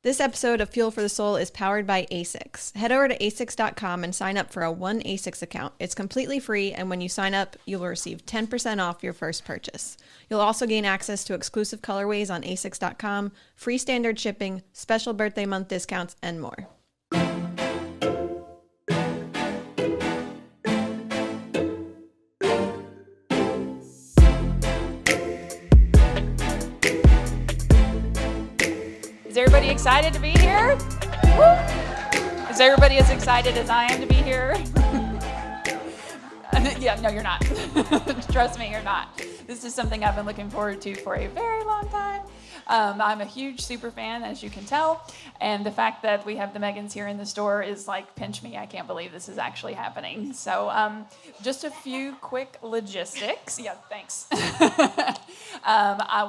This episode of Fuel for the Soul is powered by ASICS. Head over to asics.com and sign up for a one ASICS account. It's completely free, and when you sign up, you'll receive 10% off your first purchase. You'll also gain access to exclusive colorways on asics.com, free standard shipping, special birthday month discounts, and more. Is everybody excited to be here? Woo! Is everybody as excited as I am to be here? Yeah, no, you're not. Trust me, you're not. This is something I've been looking forward to for a very long time. I'm a huge super fan, as you can tell, and the fact that we have the Megans here in the store is like, pinch me, I can't believe this is actually happening. So just a few quick logistics. Yeah, thanks.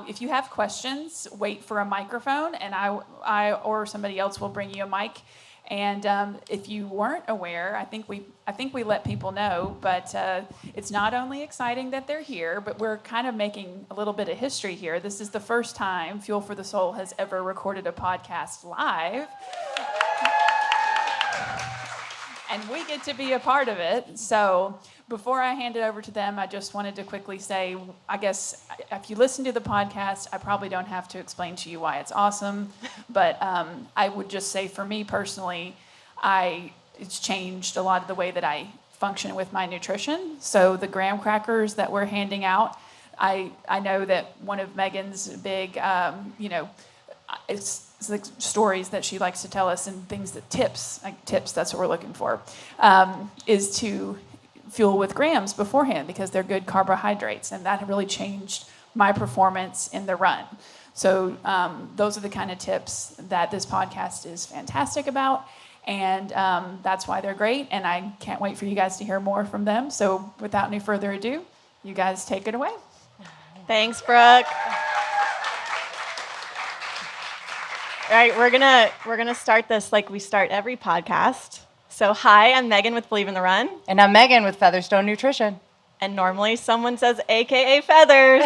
If you have questions, wait for a microphone, and I or somebody else will bring you a mic. And if you weren't aware, I think we let people know, but it's not only exciting that they're here, but we're kind of making a little bit of history here. This is the first time Fuel for the Soul has ever recorded a podcast live. And we get to be a part of it. So before I hand it over to them, I just wanted to quickly say, I guess if you listen to the podcast, I probably don't have to explain to you why it's awesome. But I would just say for me personally, it's changed a lot of the way that I function with my nutrition. So the graham crackers that we're handing out, I know that one of Megan's big, it's like stories that she likes to tell us and things that tips, that's what we're looking for, is to fuel with grams beforehand because they're good carbohydrates, and that really changed my performance in the run. So those are the kind of tips that this podcast is fantastic about, and that's why they're great, and I can't wait for you guys to hear more from them. So without any further ado, you guys take it away. Thanks, Brooke. All right, we're gonna start this like we start every podcast. So hi, I'm Megan with Believe in the Run. And I'm Megan with Featherstone Nutrition. And normally someone says AKA Feathers,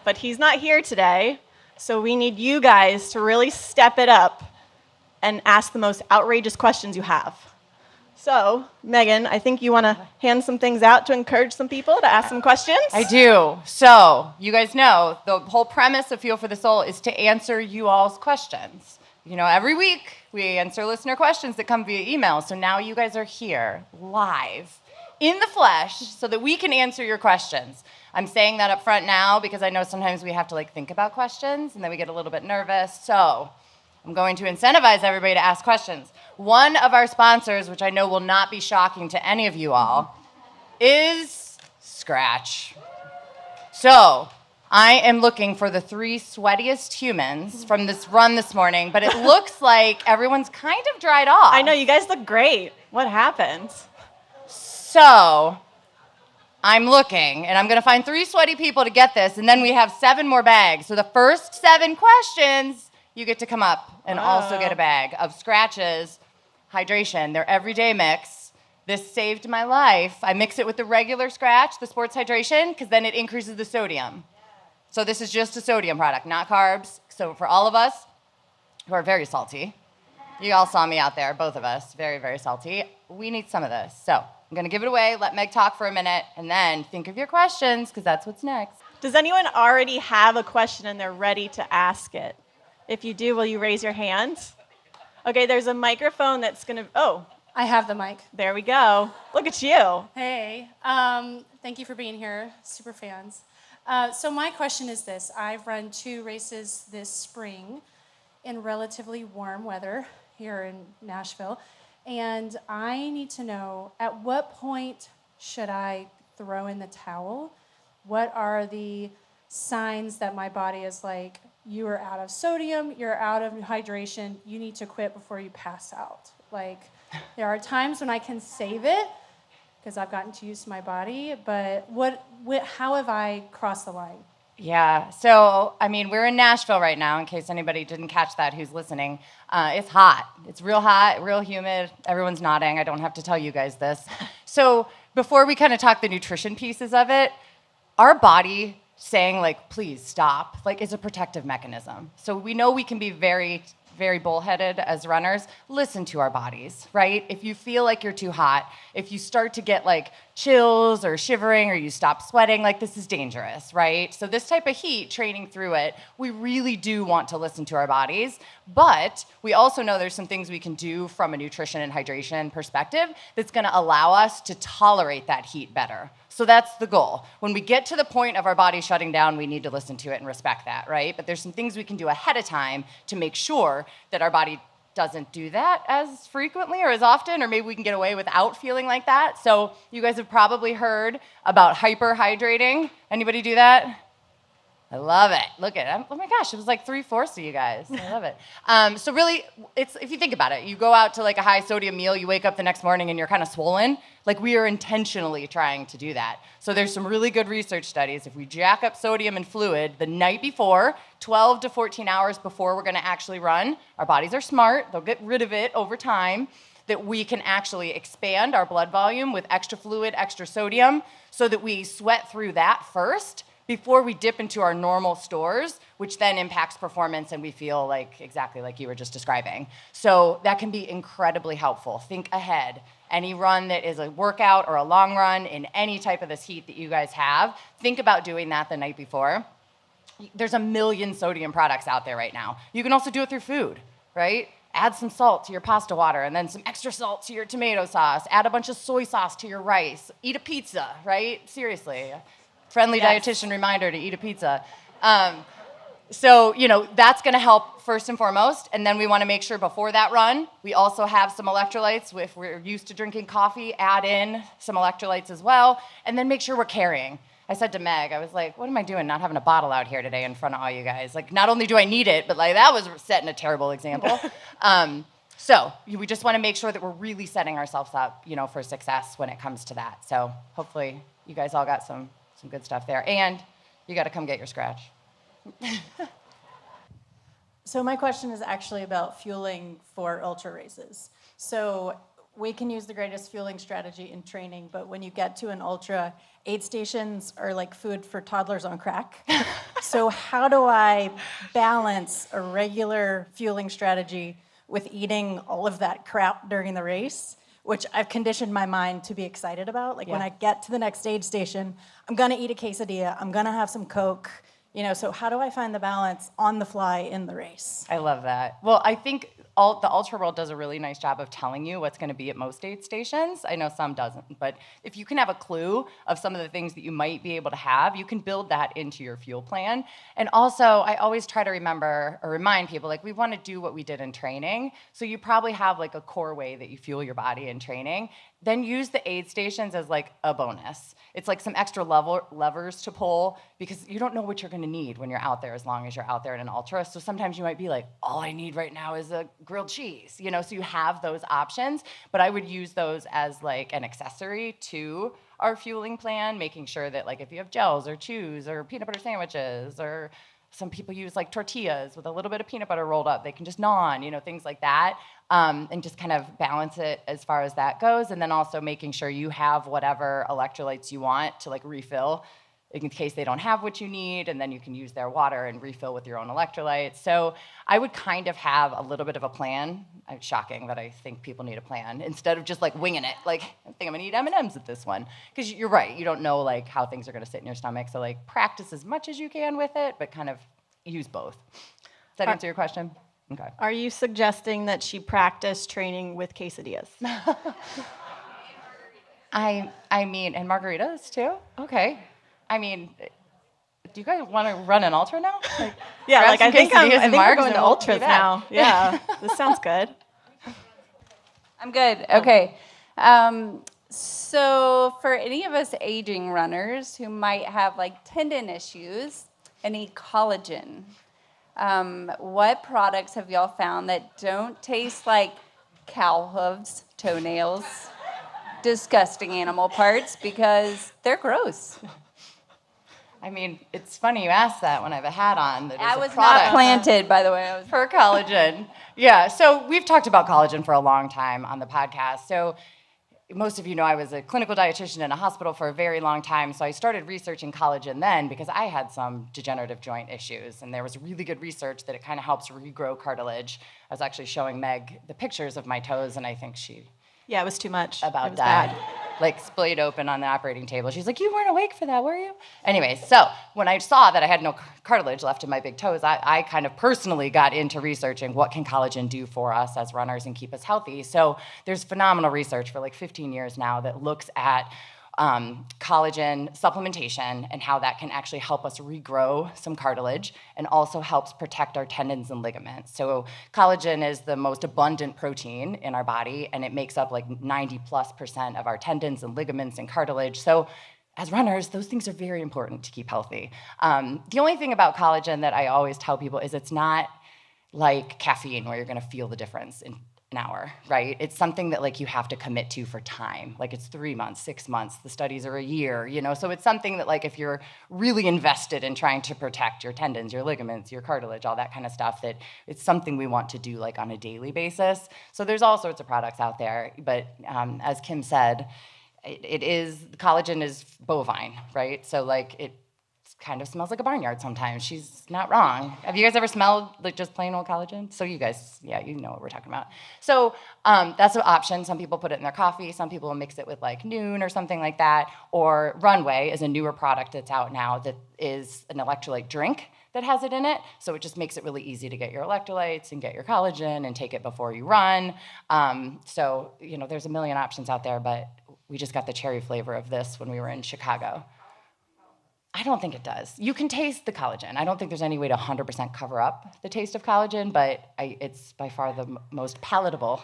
but he's not here today. So we need you guys to really step it up and ask the most outrageous questions you have. So, Megan, I think you want to hand some things out to encourage some people to ask some questions? I do. So, you guys know, the whole premise of Fuel for the Soul is to answer you all's questions. You know, every week we answer listener questions that come via email. So now you guys are here live in the flesh so that we can answer your questions. I'm saying that up front now because I know sometimes we have to think about questions and then we get a little bit nervous. So I'm going to incentivize everybody to ask questions. One of our sponsors, which I know will not be shocking to any of you all, is Skratch. So I am looking for the 3 sweatiest humans from this run this morning, but it looks like everyone's kind of dried off. I know, you guys look great. What happened? So I'm looking, and I'm going to find 3 sweaty people to get this, and then we have 7 more bags. So the first 7 questions, you get to come up and also get a bag of Skratch's hydration, their everyday mix. This saved my life. I mix it with the regular Skratch, the sports hydration, because then it increases the sodium. So this is just a sodium product, not carbs. So for all of us who are very salty, you all saw me out there, both of us, very, very salty, we need some of this. So I'm going to give it away, let Meg talk for a minute, and then think of your questions, because that's what's next. Does anyone already have a question and they're ready to ask it? If you do, will you raise your hand? Okay, there's a microphone that's going to, I have the mic. There we go. Look at you. Hey, thank you for being here, super fans. So my question is this. I've run 2 races this spring in relatively warm weather here in Nashville, and I need to know, at what point should I throw in the towel? What are the signs that my body is like, you are out of sodium, you're out of hydration, you need to quit before you pass out? Like, there are times when I can save it, because I've gotten too used to my body, but how have I crossed the line? Yeah, so, we're in Nashville right now, in case anybody didn't catch that who's listening. It's hot. It's real hot, real humid. Everyone's nodding. I don't have to tell you guys this. So before we kind of talk the nutrition pieces of it, our body saying, please stop, is a protective mechanism. So we know we can be very very bullheaded as runners, listen to our bodies, right? If you feel like you're too hot, if you start to get like chills or shivering or you stop sweating, like this is dangerous, right? So this type of heat, training through it, we really do want to listen to our bodies, but we also know there's some things we can do from a nutrition and hydration perspective that's gonna allow us to tolerate that heat better. So that's the goal. When we get to the point of our body shutting down, we need to listen to it and respect that, right? But there's some things we can do ahead of time to make sure that our body doesn't do that as frequently or as often, or maybe we can get away without feeling like that. So you guys have probably heard about hyperhydrating. Anybody do that? I love it. Look at it. Oh my gosh, it was like 3/4 of you guys. I love it. So really, it's if you think about it, you go out to like a high sodium meal, you wake up the next morning and you're kind of swollen. Like we are intentionally trying to do that. So there's some really good research studies. If we jack up sodium and fluid the night before, 12 to 14 hours before we're gonna actually run, our bodies are smart. They'll get rid of it over time, that we can actually expand our blood volume with extra fluid, extra sodium, so that we sweat through that first before we dip into our normal stores, which then impacts performance and we feel like exactly like you were just describing. So that can be incredibly helpful. Think ahead. Any run that is a workout or a long run in any type of this heat that you guys have, think about doing that the night before. There's a million sodium products out there right now. You can also do it through food, right? Add some salt to your pasta water and then some extra salt to your tomato sauce. Add a bunch of soy sauce to your rice. Eat a pizza, right? Seriously. Friendly dietitian reminder to eat a pizza. So, that's going to help first and foremost. And then we want to make sure before that run, we also have some electrolytes. If we're used to drinking coffee, add in some electrolytes as well. And then make sure we're carrying. I said to Meg, I was like, what am I doing not having a bottle out here today in front of all you guys? Like, not only do I need it, but like that was setting a terrible example. So we just want to make sure that we're really setting ourselves up, for success when it comes to that. So hopefully you guys all got some good stuff there. And you got to come get your Skratch. So my question is actually about fueling for ultra races. So we can use the greatest fueling strategy in training, but when you get to an ultra, aid stations are like food for toddlers on crack. So how do I balance a regular fueling strategy with eating all of that crap during the race, which I've conditioned my mind to be excited about? Like when I get to the next aid station, I'm gonna eat a quesadilla, I'm gonna have some Coke, so how do I find the balance on the fly in the race? I love that. Well, I think the Ultra World does a really nice job of telling you what's going to be at most aid stations. I know some doesn't, but if you can have a clue of some of the things that you might be able to have, you can build that into your fuel plan. And also, I always try to remember or remind people, like, we want to do what we did in training. So you probably have like a core way that you fuel your body in training. Then use the aid stations as like a bonus. It's like some extra levers to pull because you don't know what you're going to need when you're out there as long as you're out there in an ultra. So sometimes you might be like, all I need right now is a grilled cheese, so you have those options. But I would use those as like an accessory to our fueling plan, making sure that like if you have gels or chews or peanut butter sandwiches, or some people use like tortillas with a little bit of peanut butter rolled up, they can just gnaw on, things like that. And just kind of balance it as far as that goes. And then also making sure you have whatever electrolytes you want to like refill in case they don't have what you need, and then you can use their water and refill with your own electrolytes. So I would kind of have a little bit of a plan. It's shocking that I think people need a plan instead of just like winging it. Like, I think I'm gonna eat M&Ms at this one. Because you're right, you don't know like how things are gonna sit in your stomach. So like practice as much as you can with it, but kind of use both. Does that answer your question? Okay. Are you suggesting that she practice training with quesadillas? I mean, and margaritas too? Okay. I mean, do you guys want to run an ultra now? Like, yeah, like I think we're going to we'll ultras now. Yeah, this sounds good. I'm good. Okay. So for any of us aging runners who might have like tendon issues and need collagen, what products have y'all found that don't taste like cow hooves, toenails, disgusting animal parts, because they're gross? I mean, it's funny you asked that when I have a hat on. That is I was a product not planted, by the way. for collagen. Yeah, so we've talked about collagen for a long time on the podcast. So most of you know I was a clinical dietitian in a hospital for a very long time, so I started researching collagen then because I had some degenerative joint issues, and there was really good research that it kind of helps regrow cartilage. I was actually showing Meg the pictures of my toes, and I think she Yeah, it was too much. about it was died. bad. Like splayed open on the operating table. She's like, you weren't awake for that, were you? Anyway, so when I saw that I had no cartilage left in my big toes, I kind of personally got into researching what can collagen do for us as runners and keep us healthy. So there's phenomenal research for like 15 years now that looks at collagen supplementation and how that can actually help us regrow some cartilage and also helps protect our tendons and ligaments. So collagen is the most abundant protein in our body, and it makes up like 90+% of our tendons and ligaments and cartilage. So as runners, those things are very important to keep healthy. The only thing about collagen that I always tell people is it's not like caffeine where you're gonna feel the difference in an hour, right? It's something that like you have to commit to for time. Like it's 3 months, 6 months, the studies are a year, you know? So it's something that like if you're really invested in trying to protect your tendons, your ligaments, your cartilage, all that kind of stuff, that it's something we want to do like on a daily basis. So there's all sorts of products out there, but as Kim said, collagen is bovine, right? So like it kind of smells like a barnyard sometimes. She's not wrong. Have you guys ever smelled like just plain old collagen? So you guys, yeah, you know what we're talking about. So that's an option. Some people put it in their coffee. Some people mix it with like Noon or something like that. Or RNWY is a newer product that's out now that is an electrolyte drink that has it in it. So it just makes it really easy to get your electrolytes and get your collagen and take it before you run. So, you know, there's a million options out there, but we just got the cherry flavor of this when we were in Chicago. I don't think it does. You can taste the collagen. I don't think there's any way to 100% cover up the taste of collagen, but it's by far the most palatable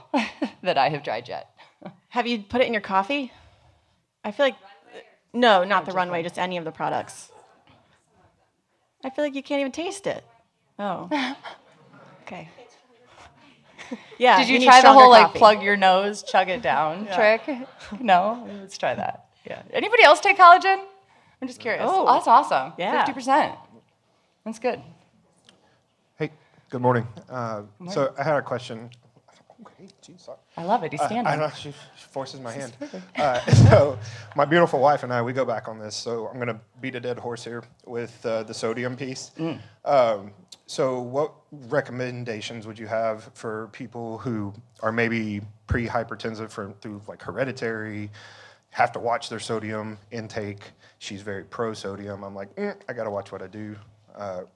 that I have tried yet. Have you put it in your coffee? I feel like, no, not the RNWY, just any of the products. I feel like you can't even taste it. Oh. Okay. Yeah. Did you need try the stronger whole like coffee. plug your nose, chug it down trick? No? Let's try that. Yeah. Anybody else take collagen? I'm just curious. Oh. That's awesome. Yeah. 50%. That's good. Hey, good morning. So I had a question. Okay, geez, sorry. I love it. He's standing. I know, she forces my hand. So my beautiful wife and I, we go back on this, so I'm going to beat a dead horse here with the sodium piece. So what recommendations would you have for people who are maybe pre-hypertensive through like hereditary, have to watch their sodium intake? She's very pro-sodium. I'm like, I got to watch what I do.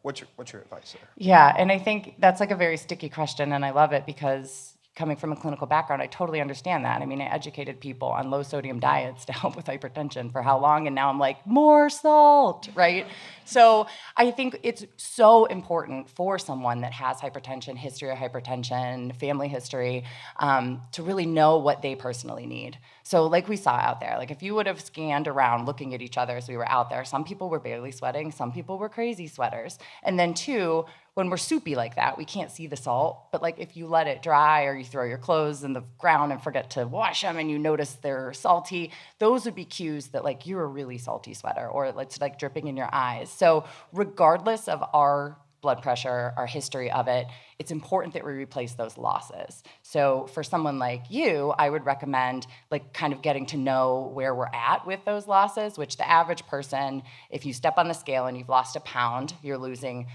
What's your advice there? Yeah, and I think that's like a very sticky question, and I love it because coming from a clinical background, I totally understand that. I mean, I educated people on low sodium diets to help with hypertension for how long, and now I'm like, more salt, right? So I think it's so important for someone that has hypertension, history of hypertension, family history, to really know what they personally need. So like we saw out there, like if you would have scanned around looking at each other as we were out there, some people were barely sweating, some people were crazy sweaters. And then two, when we're soupy like that, we can't see the salt, but like if you let it dry or you throw your clothes in the ground and forget to wash them and you notice they're salty, those would be cues that like you're a really salty sweater or it's like dripping in your eyes. So regardless of our blood pressure, our history of it, it's important that we replace those losses. So for someone like you, I would recommend like kind of getting to know where we're at with those losses, which the average person, if you step on the scale and you've lost a pound, you're losing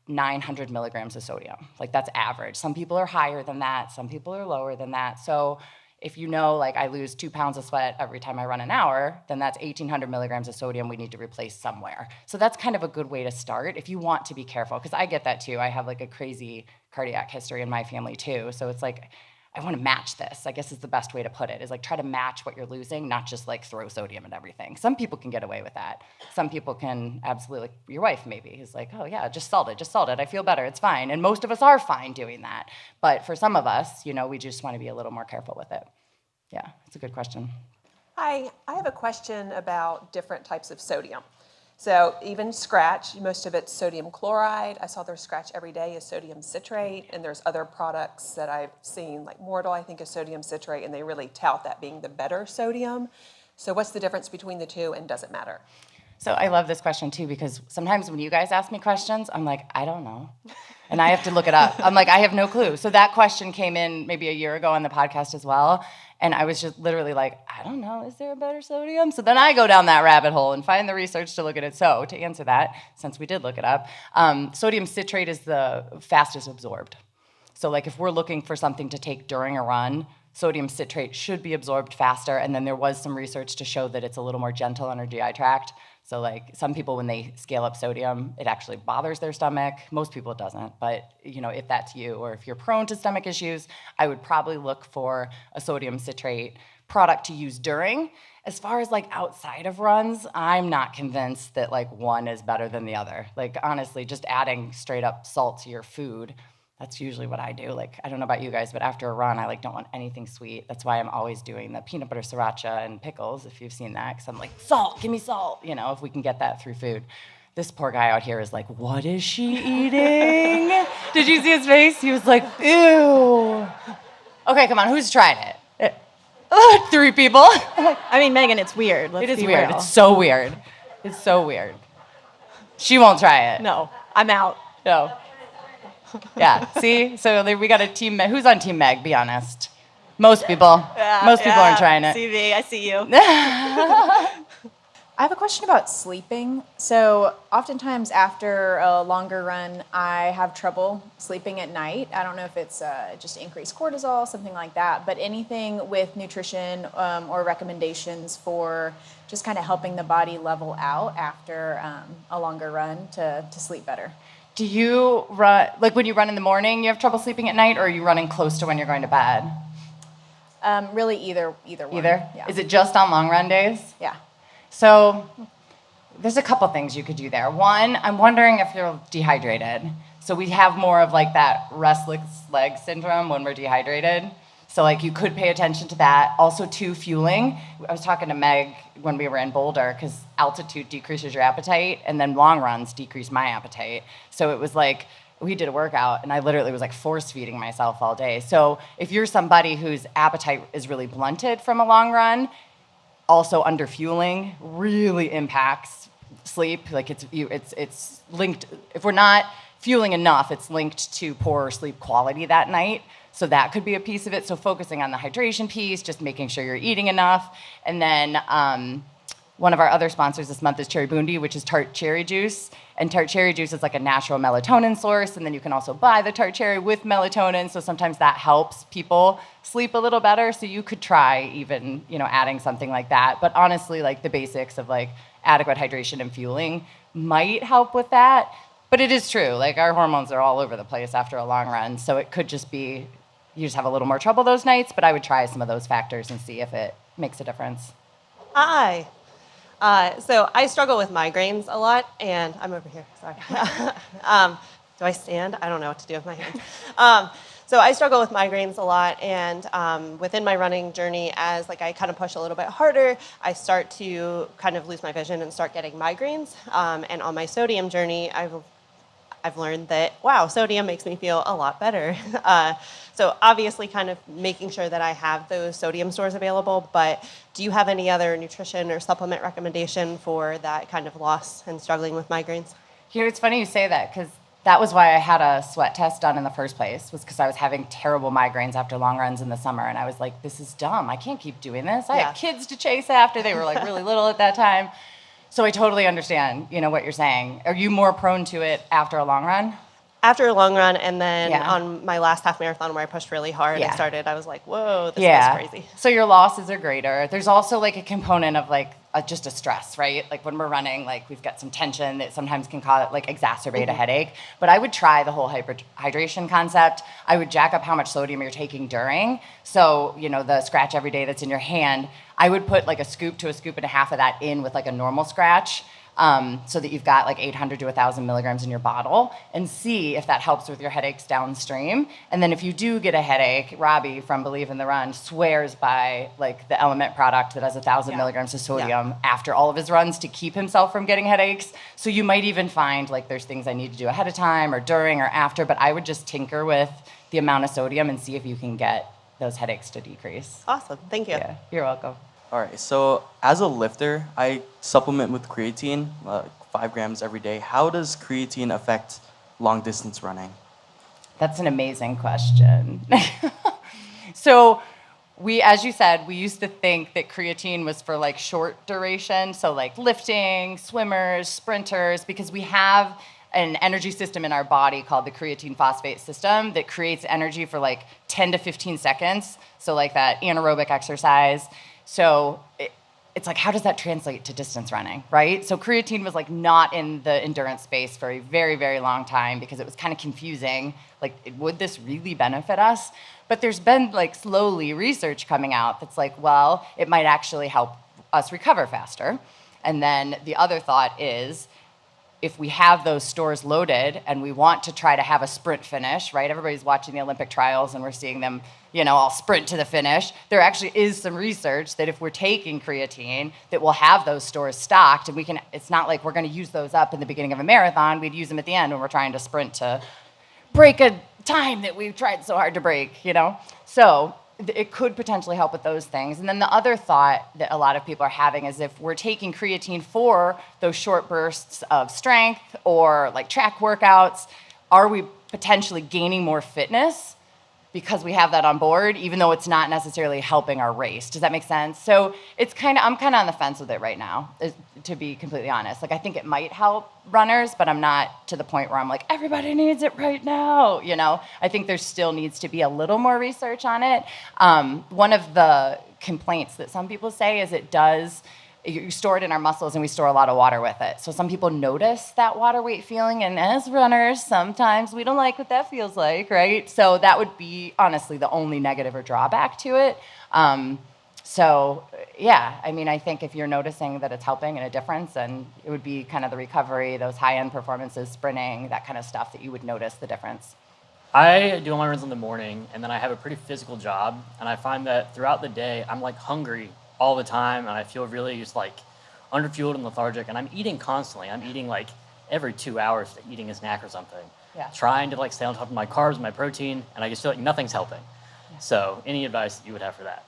900 milligrams of sodium. Like that's average. Some people are higher than that. Some people are lower than that. So if you know, like I lose 2 pounds of sweat every time I run an hour, then that's 1,800 milligrams of sodium we need to replace somewhere. So that's kind of a good way to start if you want to be careful, because I get that too. I have like a crazy cardiac history in my family too. So it's like, I want to match this, I guess is the best way to put it, is like try to match what you're losing, not just like throw sodium at everything. Some people can get away with that. Some people can absolutely, like your wife maybe, is like, oh yeah, just salt it, I feel better, it's fine. And most of us are fine doing that. But for some of us, you know, we just want to be a little more careful with it. Yeah, it's a good question. Hi, I have a question about different types of sodium. So even Skratch, most of it's sodium chloride. I saw their Skratch every day is sodium citrate, and there's other products that I've seen, like Mortal, I think is sodium citrate, and they really tout that being the better sodium. So what's the difference between the two, and does it matter? So I love this question too, because sometimes when you guys ask me questions, I'm like, I don't know. And I have to look it up. I'm like, I have no clue. So that question came in maybe a year ago on the podcast as well. And I was just literally like, I don't know, is there a better sodium? So then I go down that rabbit hole and find the research to look at it. So to answer that, since we did look it up, sodium citrate is the fastest absorbed. So like if we're looking for something to take during a run, sodium citrate should be absorbed faster. And then there was some research to show that it's a little more gentle on our GI tract. So like some people, when they scale up sodium, it actually bothers their stomach. Most people it doesn't, but you know, if that's you or if you're prone to stomach issues, I would probably look for a sodium citrate product to use during. As far as like outside of runs, I'm not convinced that like one is better than the other. Like honestly, just adding straight up salt to your food, that's usually what I do. Like, I don't know about you guys, but after a run, I like don't want anything sweet. That's why I'm always doing the peanut butter sriracha and pickles, if you've seen that, because I'm like, salt, give me salt, you know, if we can get that through food. This poor guy out here is like, what is she eating? Did you see his face? He was like, ew. Okay, come on, who's tried it? 3 people. I mean, Megan, it's weird. Let's It is be weird. real. It's so weird. It's so weird. She won't try it. No, I'm out. No. Yeah, see? So we got a team. Who's on Team Meg, be honest? Most people. Most people aren't trying it. CV, I see you. I have a question about sleeping. So oftentimes after a longer run, I have trouble sleeping at night. I don't know if it's just increased cortisol, something like that, but anything with nutrition or recommendations for just kind of helping the body level out after a longer run to sleep better. Do you run, like when you run in the morning, you have trouble sleeping at night, or are you running close to when you're going to bed? Really either one. Either? Yeah. Is it just on long run days? Yeah. So there's a couple things you could do there. One, I'm wondering if you're dehydrated. So we have more of like that restless leg syndrome when we're dehydrated. So like you could pay attention to that. Also too, fueling. I was talking to Meg when we were in Boulder because altitude decreases your appetite and then long runs decrease my appetite. So it was like, we did a workout and I literally was like force feeding myself all day. So if you're somebody whose appetite is really blunted from a long run, also under fueling really impacts sleep. Like it's linked, if we're not fueling enough, it's linked to poorer sleep quality that night. So that could be a piece of it. So focusing on the hydration piece, just making sure you're eating enough. And then one of our other sponsors this month is Cherry Bundi, which is tart cherry juice. And tart cherry juice is like a natural melatonin source. And then you can also buy the tart cherry with melatonin. So sometimes that helps people sleep a little better. So you could try even, you know, adding something like that. But honestly, like the basics of like adequate hydration and fueling might help with that. But it is true, like our hormones are all over the place after a long run. So it could just be, you just have a little more trouble those nights, but I would try some of those factors and see if it makes a difference. Hi. So I struggle with migraines a lot, and I'm over here, sorry. Do I stand? I don't know what to do with my hands. So I struggle with migraines a lot, and within my running journey, as like I kind of push a little bit harder, I start to kind of lose my vision and start getting migraines. And on my sodium journey, I've learned that, wow, sodium makes me feel a lot better. So obviously kind of making sure that I have those sodium stores available, but do you have any other nutrition or supplement recommendation for that kind of loss and struggling with migraines? Here, it's funny you say that, because that was why I had a sweat test done in the first place, was because I was having terrible migraines after long runs in the summer, and I was like, this is dumb. I can't keep doing this. I have kids to chase after. They were like really little at that time. So I totally understand, you know, what you're saying. Are you more prone to it after a long run? After a long run, and then on my last half marathon where I pushed really hard and I was like, whoa, this is crazy. So your losses are greater. There's also like a component of like just a stress, right? Like when we're running, like we've got some tension that sometimes can cause like exacerbate a headache. But I would try the whole hydration concept. I would jack up how much sodium you're taking during. So, you know, the Skratch every day that's in your hand, I would put like a scoop to a scoop and a half of that in with like a normal Skratch. So that you've got like 800 to 1,000 milligrams in your bottle, and see if that helps with your headaches downstream. And then if you do get a headache, Robbie from Believe in the Run swears by like the Element product that has 1,000 milligrams of sodium after all of his runs to keep himself from getting headaches. So you might even find like there's things I need to do ahead of time or during or after, but I would just tinker with the amount of sodium and see if you can get those headaches to decrease. Awesome, thank you. Yeah, you're welcome. All right, so as a lifter, I supplement with creatine, 5 grams every day. How does creatine affect long distance running? That's an amazing question. So as you said, we used to think that creatine was for like short duration, so like lifting, swimmers, sprinters, because we have an energy system in our body called the creatine phosphate system that creates energy for like 10 to 15 seconds, so like that anaerobic exercise. So it's like, how does that translate to distance running, right? So creatine was like not in the endurance space for a very, very long time because it was kind of confusing. Like, would this really benefit us? But there's been like slowly research coming out that's like, well, it might actually help us recover faster. And then the other thought is, if we have those stores loaded and we want to try to have a sprint finish, right? Everybody's watching the Olympic trials and we're seeing them, all sprint to the finish. There actually is some research that if we're taking creatine, that we'll have those stores stocked, and it's not like we're gonna use those up in the beginning of a marathon. We'd use them at the end when we're trying to sprint to break a time that we've tried so hard to break, So it could potentially help with those things. And then the other thought that a lot of people are having is if we're taking creatine for those short bursts of strength or like track workouts, are we potentially gaining more fitness because we have that on board, even though it's not necessarily helping our race? Does that make sense? So I'm kind of on the fence with it right now, to be completely honest. Like, I think it might help runners, but I'm not to the point where I'm like, everybody needs it right now. I think there still needs to be a little more research on it. One of the complaints that some people say is you store it in our muscles and we store a lot of water with it. So some people notice that water weight feeling, and as runners, sometimes we don't like what that feels like, right? So that would be honestly the only negative or drawback to it. I think if you're noticing that it's helping and a difference, then it would be kind of the recovery, those high-end performances, sprinting, that kind of stuff that you would notice the difference. I do all my runs in the morning, and then I have a pretty physical job, and I find that throughout the day, I'm like hungry all the time, and I feel really just like underfueled and lethargic, and I'm eating constantly. I'm eating like every 2 hours, eating a snack or something. Yeah. Trying to like stay on top of my carbs, my protein, and I just feel like nothing's helping. Yeah. So any advice that you would have for that?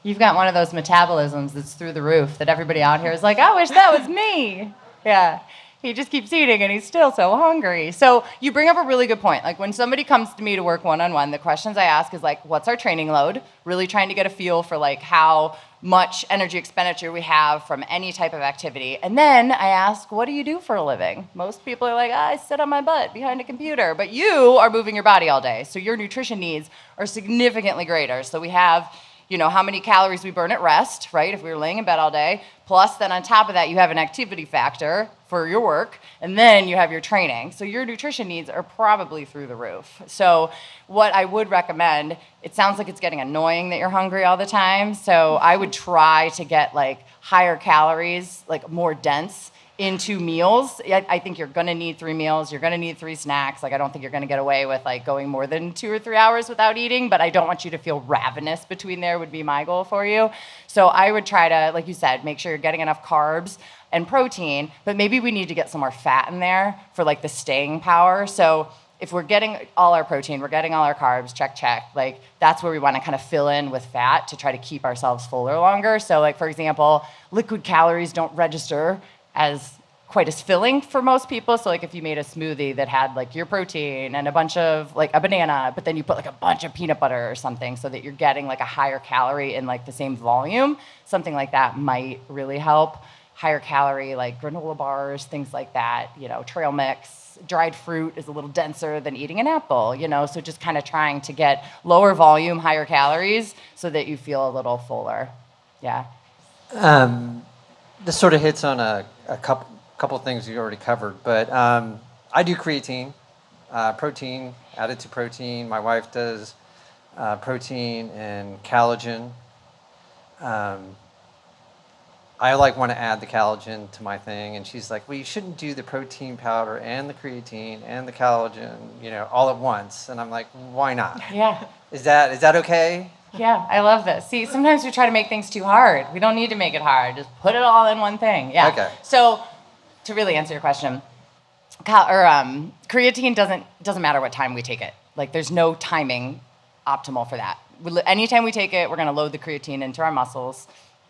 You've got one of those metabolisms that's through the roof that everybody out here is like, I wish that was me. Yeah. He just keeps eating and he's still so hungry. So you bring up a really good point. Like, when somebody comes to me to work one-on-one, the questions I ask is like, what's our training load? Really trying to get a feel for like how much energy expenditure we have from any type of activity. And then I ask, what do you do for a living? Most people are like, I sit on my butt behind a computer, but you are moving your body all day. So your nutrition needs are significantly greater. So we have, how many calories we burn at rest, right? If we were laying in bed all day. Plus, then on top of that, you have an activity factor for your work, and then you have your training. So your nutrition needs are probably through the roof. So what I would recommend, it sounds like it's getting annoying that you're hungry all the time. So I would try to get like higher calories, like more dense into meals. I think you're gonna need 3 meals. You're gonna need 3 snacks. Like, I don't think you're gonna get away with like going more than 2 or 3 hours without eating, but I don't want you to feel ravenous between there would be my goal for you. So I would try to, like you said, make sure you're getting enough carbs and protein, but maybe we need to get some more fat in there for like the staying power. So if we're getting all our protein, we're getting all our carbs, check, like that's where we want to kind of fill in with fat to try to keep ourselves fuller longer. So like, for example, liquid calories don't register as quite as filling for most people. So like if you made a smoothie that had like your protein and a bunch of like a banana, but then you put like a bunch of peanut butter or something so that you're getting like a higher calorie in like the same volume, something like that might really help. Higher calorie, like granola bars, things like that, trail mix. Dried fruit is a little denser than eating an apple, so just kind of trying to get lower volume, higher calories so that you feel a little fuller. Yeah. This sort of hits on a couple things you already covered, but I do creatine, protein, added to protein. My wife does protein and collagen. I want to add the collagen to my thing, and she's like, well, you shouldn't do the protein powder and the creatine and the collagen, all at once. And I'm like, why not? Yeah. Is that okay? Yeah, I love this. See, sometimes we try to make things too hard. We don't need to make it hard. Just put it all in one thing. Yeah. Okay. So to really answer your question, creatine doesn't matter what time we take it. Like, there's no timing optimal for that. Anytime we take it, we're going to load the creatine into our muscles.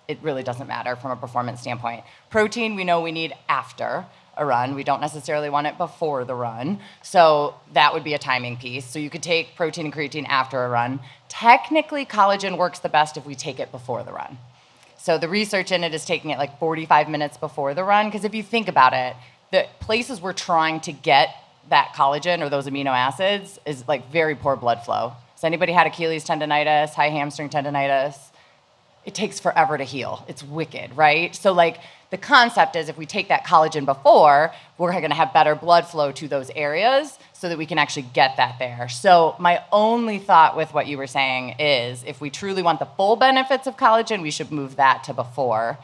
It really doesn't matter from a performance standpoint. Protein, we know we need after a run. We don't necessarily want it before the run. So that would be a timing piece. So you could take protein and creatine after a run. Technically, collagen works the best if we take it before the run. So the research in it is taking it like 45 minutes before the run, because if you think about it, the places we're trying to get that collagen or those amino acids is like very poor blood flow. Has anybody had Achilles tendonitis, high hamstring tendonitis? It takes forever to heal. It's wicked, right? So like the concept is if we take that collagen before, we're going to have better blood flow to those areas so that we can actually get that there. So my only thought with what you were saying is if we truly want the full benefits of collagen, we should move that to before.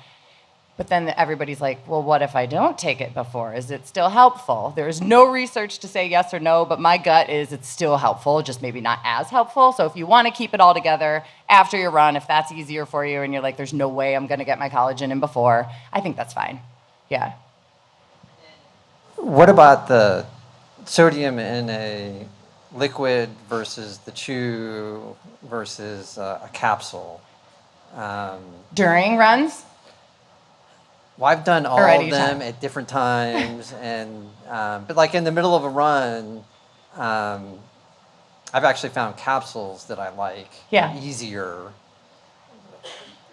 But then everybody's like, well, what if I don't take it before? Is it still helpful? There is no research to say yes or no, but my gut is it's still helpful, just maybe not as helpful. So if you want to keep it all together after your run, if that's easier for you and you're like, there's no way I'm going to get my collagen in before, I think that's fine. Yeah. What about the sodium in a liquid versus the chew versus a capsule? During runs? Well, I've done all Or of them at different times, and but like in the middle of a run, I've actually found capsules that I like easier.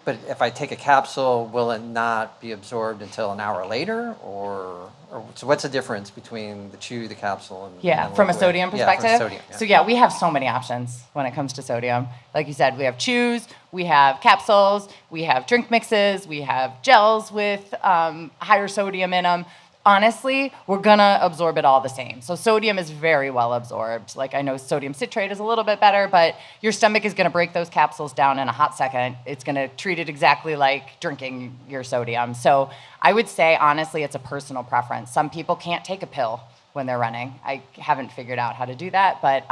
But if I take a capsule, will it not be absorbed until an hour later, or so what's the difference between the chew, the capsule, and from a sodium perspective? Yeah, from sodium, yeah. So yeah, we have so many options when it comes to sodium. Like you said, we have chews, we have capsules, we have drink mixes, we have gels with higher sodium in them. Honestly, we're gonna absorb it all the same. So sodium is very well absorbed. Like I know sodium citrate is a little bit better, but your stomach is gonna break those capsules down in a hot second. It's gonna treat it exactly like drinking your sodium. So I would say, honestly, it's a personal preference. Some people can't take a pill when they're running. I haven't figured out how to do that, but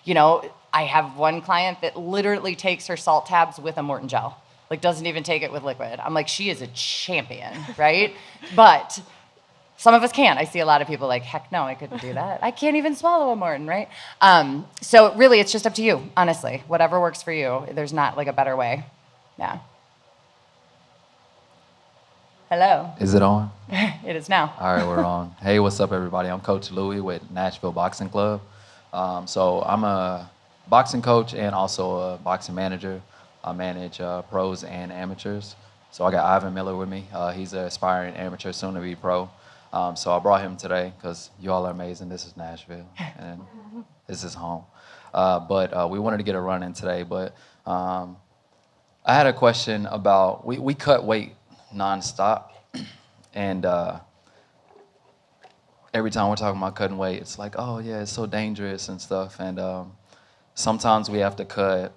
you know, I have one client that literally takes her salt tabs with a Morton gel. Like doesn't even take it with liquid. I'm like, she is a champion, right? But some of us can. I see a lot of people like, heck no, I couldn't do that. I can't even swallow a Morton, right? So really, it's just up to you, honestly. Whatever works for you. There's not like a better way. Yeah. Hello. Is it on? It is now. All right, we're on. Hey, what's up, everybody? I'm Coach Louie with Nashville Boxing Club. So I'm a boxing coach and also a boxing manager. I manage pros and amateurs. So I got Ivan Miller with me. He's an aspiring amateur, soon to be pro. So I brought him today because you all are amazing. This is Nashville, and this is home. But we wanted to get a run in today. But I had a question about, we cut weight nonstop. And every time we're talking about cutting weight, it's like, oh, yeah, it's so dangerous and stuff. And sometimes we have to cut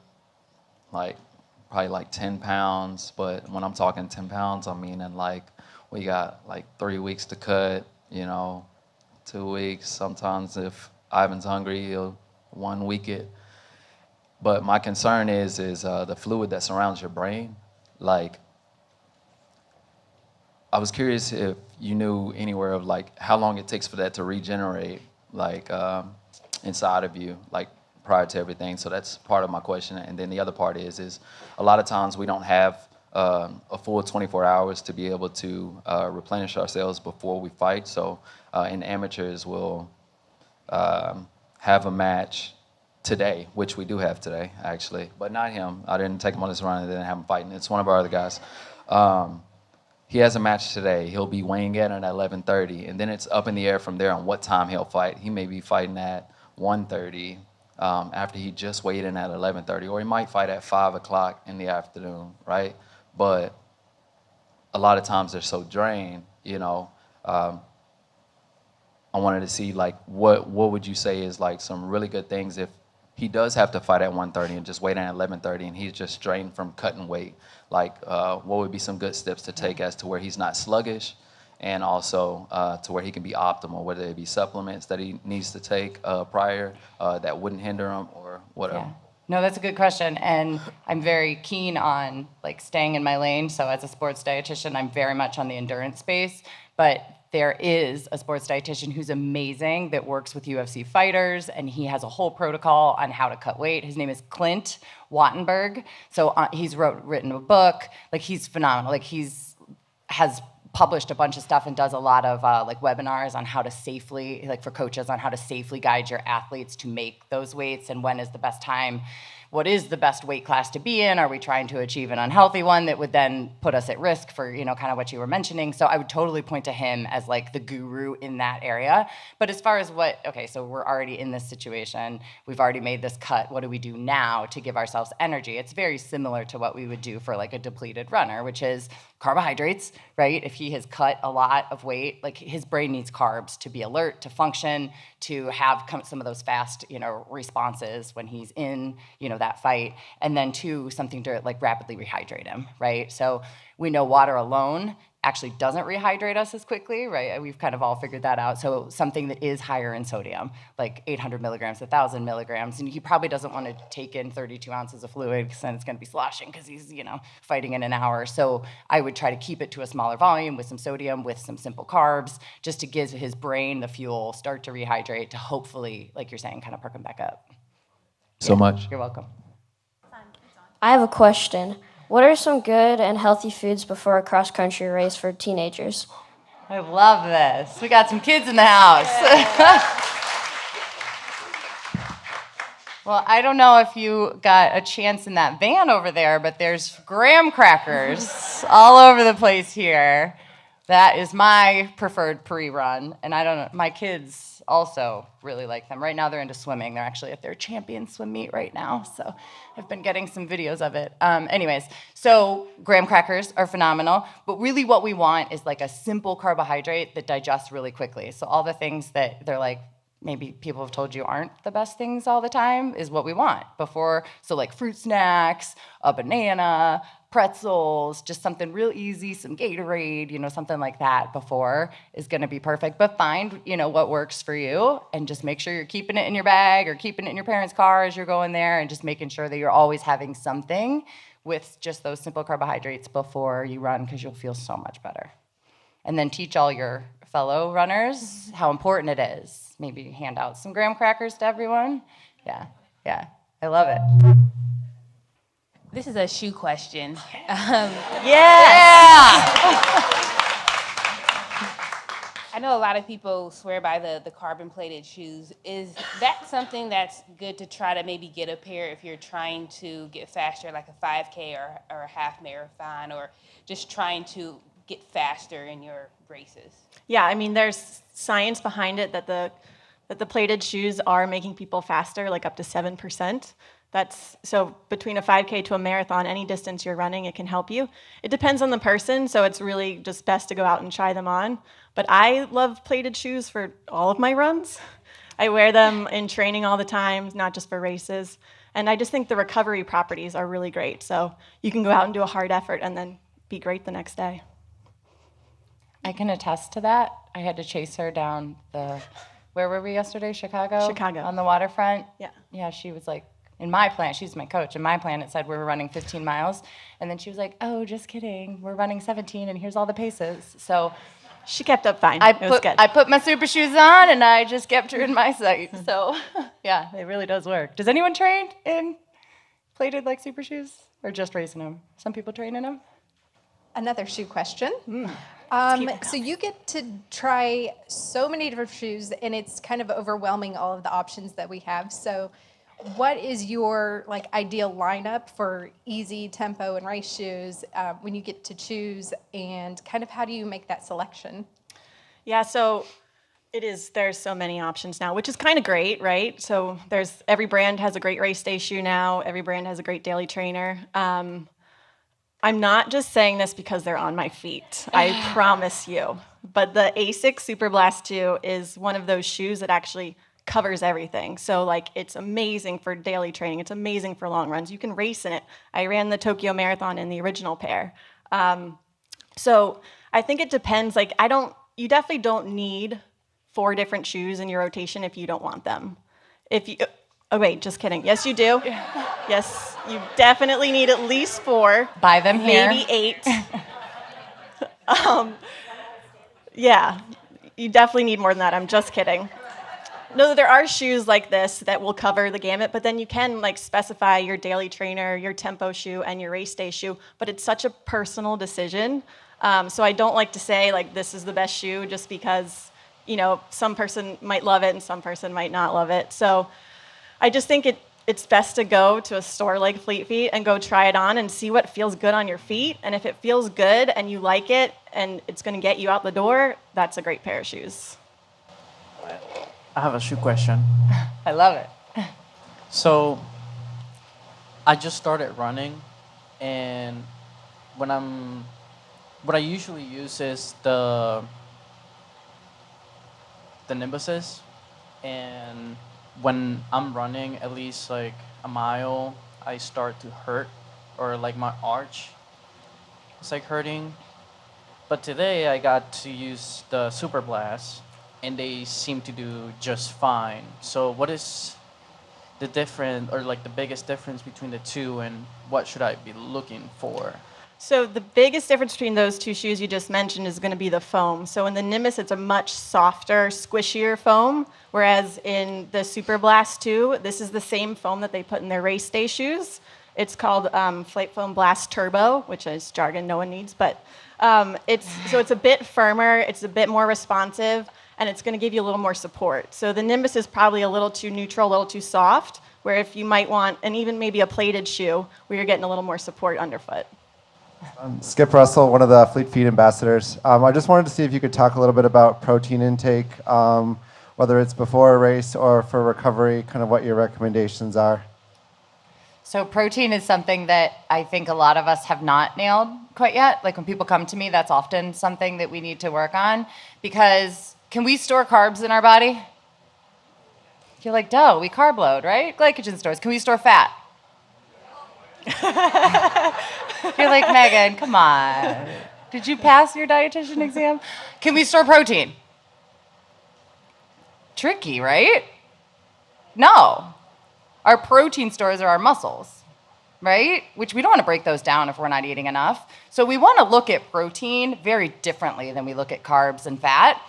probably like 10 pounds. But when I'm talking 10 pounds, I'm meaning like, we got like 3 weeks to cut, 2 weeks. Sometimes if Ivan's hungry, he'll 1 week it. But my concern is the fluid that surrounds your brain. Like, I was curious if you knew anywhere of like how long it takes for that to regenerate, like inside of you, like prior to everything. So that's part of my question. And then the other part is a lot of times we don't have a full 24 hours to be able to replenish ourselves before we fight. So in amateurs, we'll have a match today, which we do have today, actually, but not him. I didn't take him on this run and didn't have him fighting. It's one of our other guys. He has a match today. He'll be weighing in at 11:30, and then it's up in the air from there on what time he'll fight. He may be fighting at 1:30 after he just weighed in at 11:30, or he might fight at 5 o'clock in the afternoon, right? But a lot of times they're so drained, I wanted to see like what would you say is like some really good things if he does have to fight at 1:30 and just weigh in at 11:30 and he's just drained from cutting weight. Like what would be some good steps to take as to where he's not sluggish and also to where he can be optimal, whether it be supplements that he needs to take prior that wouldn't hinder him or whatever. Yeah. No, that's a good question, and I'm very keen on like staying in my lane. So as a sports dietitian, I'm very much on the endurance space, but there is a sports dietitian who's amazing that works with UFC fighters, and he has a whole protocol on how to cut weight. His name is Clint Wattenberg. So he's written a book. Like, he's phenomenal. Like, has published a bunch of stuff and does a lot of like webinars on how to safely, like for coaches, on how to safely guide your athletes to make those weights and when is the best time. What is the best weight class to be in? Are we trying to achieve an unhealthy one that would then put us at risk for, you know, kind of what you were mentioning? So I would totally point to him as like the guru in that area. But as far as okay, so we're already in this situation. We've already made this cut. What do we do now to give ourselves energy? It's very similar to what we would do for like a depleted runner, which is carbohydrates, right? If he has cut a lot of weight, like his brain needs carbs to be alert, to function, to have some of those fast, you know, responses when he's in, you know, that fight. And then two, something to like rapidly rehydrate him, right? So we know water alone actually doesn't rehydrate us as quickly, right? We've kind of all figured that out. So something that is higher in sodium, like 800 milligrams, 1,000 milligrams, and he probably doesn't want to take in 32 ounces of fluid because then it's going to be sloshing because he's, you know, fighting in an hour. So I would try to keep it to a smaller volume with some sodium, with some simple carbs, just to give his brain the fuel, start to rehydrate, to hopefully, like you're saying, kind of perk him back up. So much. You're welcome. I have a question. What are some good and healthy foods before a cross-country race for teenagers? I love this. We got some kids in the house. Well, I don't know if you got a chance in that van over there, but there's graham crackers all over the place here. That is my preferred pre-run, and I don't know, my kids also really like them. Right now they're into swimming. They're actually at their champion swim meet right now, so I've been getting some videos of it. Anyways, so graham crackers are phenomenal, but really what we want is like a simple carbohydrate that digests really quickly. So all the things that they're like, maybe people have told you aren't the best things all the time is what we want before. So like fruit snacks, a banana, pretzels, just something real easy, some Gatorade, you know, something like that before is going to be perfect. But find, you know, what works for you and just make sure you're keeping it in your bag or keeping it in your parents' car as you're going there and just making sure that you're always having something with just those simple carbohydrates before you run because you'll feel so much better. And then teach all your fellow runners how important it is. Maybe hand out some graham crackers to everyone. Yeah, I love it. This is a shoe question. I know a lot of people swear by the carbon-plated shoes. Is that something that's good to try to maybe get a pair if you're trying to get faster, like a 5K or a half marathon, or just trying to get faster in your races? Yeah, I mean, there's science behind it that the plated shoes are making people faster, like up to 7%. So between a 5K to a marathon, any distance you're running, it can help you. It depends on the person, so it's really just best to go out and try them on. But I love plated shoes for all of my runs. I wear them in training all the time, not just for races. And I just think the recovery properties are really great. So you can go out and do a hard effort and then be great the next day. I can attest to that. I had to chase her down where were we yesterday? Chicago? On the waterfront. Yeah, she was like, in my plan, she's my coach, in my plan it said we were running 15 miles. And then she was like, oh, just kidding. We're running 17 and here's all the paces. So she kept up fine. It was good. I put my super shoes on and I just kept her in my sight. So yeah, it really does work. Does anyone train in plated like super shoes or just racing them? Some people train in them? Another shoe question. So you get to try so many different shoes, and it's kind of overwhelming, all of the options that we have. So what is your ideal lineup for easy tempo and race shoes when you get to choose, and kind of how do you make that selection? Yeah, so there's so many options now, which is kind of great, right? So every brand has a great race day shoe now. Every brand has a great daily trainer. I'm not just saying this because they're on my feet, I promise you. But the ASICS Super Blast 2 is one of those shoes that actually covers everything. So it's amazing for daily training. It's amazing for long runs. You can race in it. I ran the Tokyo Marathon in the original pair. So I think it depends. You definitely don't need 4 different shoes in your rotation if you don't want them. Oh, wait, just kidding. Yes, you do. Yes, you definitely need at least 4. Buy them here. Maybe 8. Yeah, you definitely need more than that. I'm just kidding. No, there are shoes like this that will cover the gamut, but then you can specify your daily trainer, your tempo shoe, and your race day shoe, but it's such a personal decision. So I don't like to say like this is the best shoe just because, you know, some person might love it and some person might not love it. So I just think it's best to go to a store like Fleet Feet and go try it on and see what feels good on your feet. And if it feels good and you like it and it's going to get you out the door, that's a great pair of shoes. I have a shoe question. I love it. So I just started running, and what I usually use is the Nimbuses, and when I'm running at least like a mile, I start to hurt, or like my arch is like hurting. But today I got to use the Super Blast, and they seem to do just fine. So what is the biggest difference between the two, and what should I be looking for? So the biggest difference between those two shoes you just mentioned is going to be the foam. So in the Nimbus, it's a much softer, squishier foam, whereas in the Super Blast 2, this is the same foam that they put in their race day shoes. It's called Flight Foam Blast Turbo, which is jargon no one needs, but it's a bit firmer, it's a bit more responsive, and it's going to give you a little more support. So the Nimbus is probably a little too neutral, a little too soft, where if you might want, and even maybe a plated shoe, where you're getting a little more support underfoot. Skip Russell, one of the Fleet Feet ambassadors. I just wanted to see if you could talk a little bit about protein intake, whether it's before a race or for recovery, kind of what your recommendations are. So protein is something that I think a lot of us have not nailed quite yet. Like when people come to me, that's often something that we need to work on, because can we store carbs in our body? You're like, duh, we carb load, right? Glycogen stores. Can we store fat? You're like, Megan, come on. Did you pass your dietitian exam? Can we store protein? Tricky, right? No. Our protein stores are our muscles, right? Which we don't want to break those down if we're not eating enough. So we want to look at protein very differently than we look at carbs and fat.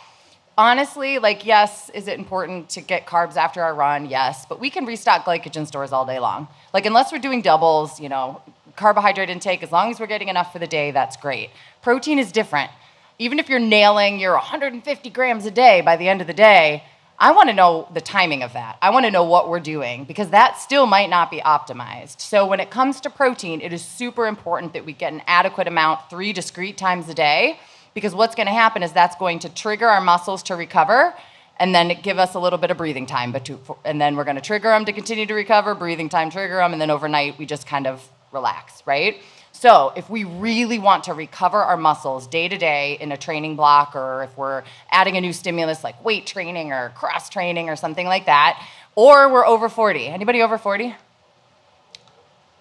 Honestly, like, yes, is it important to get carbs after our run? Yes, but we can restock glycogen stores all day long. Like, unless we're doing doubles, you know, carbohydrate intake, as long as we're getting enough for the day, that's great. Protein is different. Even if you're nailing your 150 grams a day by the end of the day, I want to know the timing of that. I want to know what we're doing, because that still might not be optimized. So when it comes to protein, it is super important that we get an adequate amount 3 discrete times a day, because what's going to happen is that's going to trigger our muscles to recover, and then give us a little bit of breathing time. And then we're going to trigger them to continue to recover, breathing time, trigger them, and then overnight we just kind of relax, right? So if we really want to recover our muscles day to day in a training block, or if we're adding a new stimulus like weight training or cross training or something like that, or we're over 40. Anybody over 40?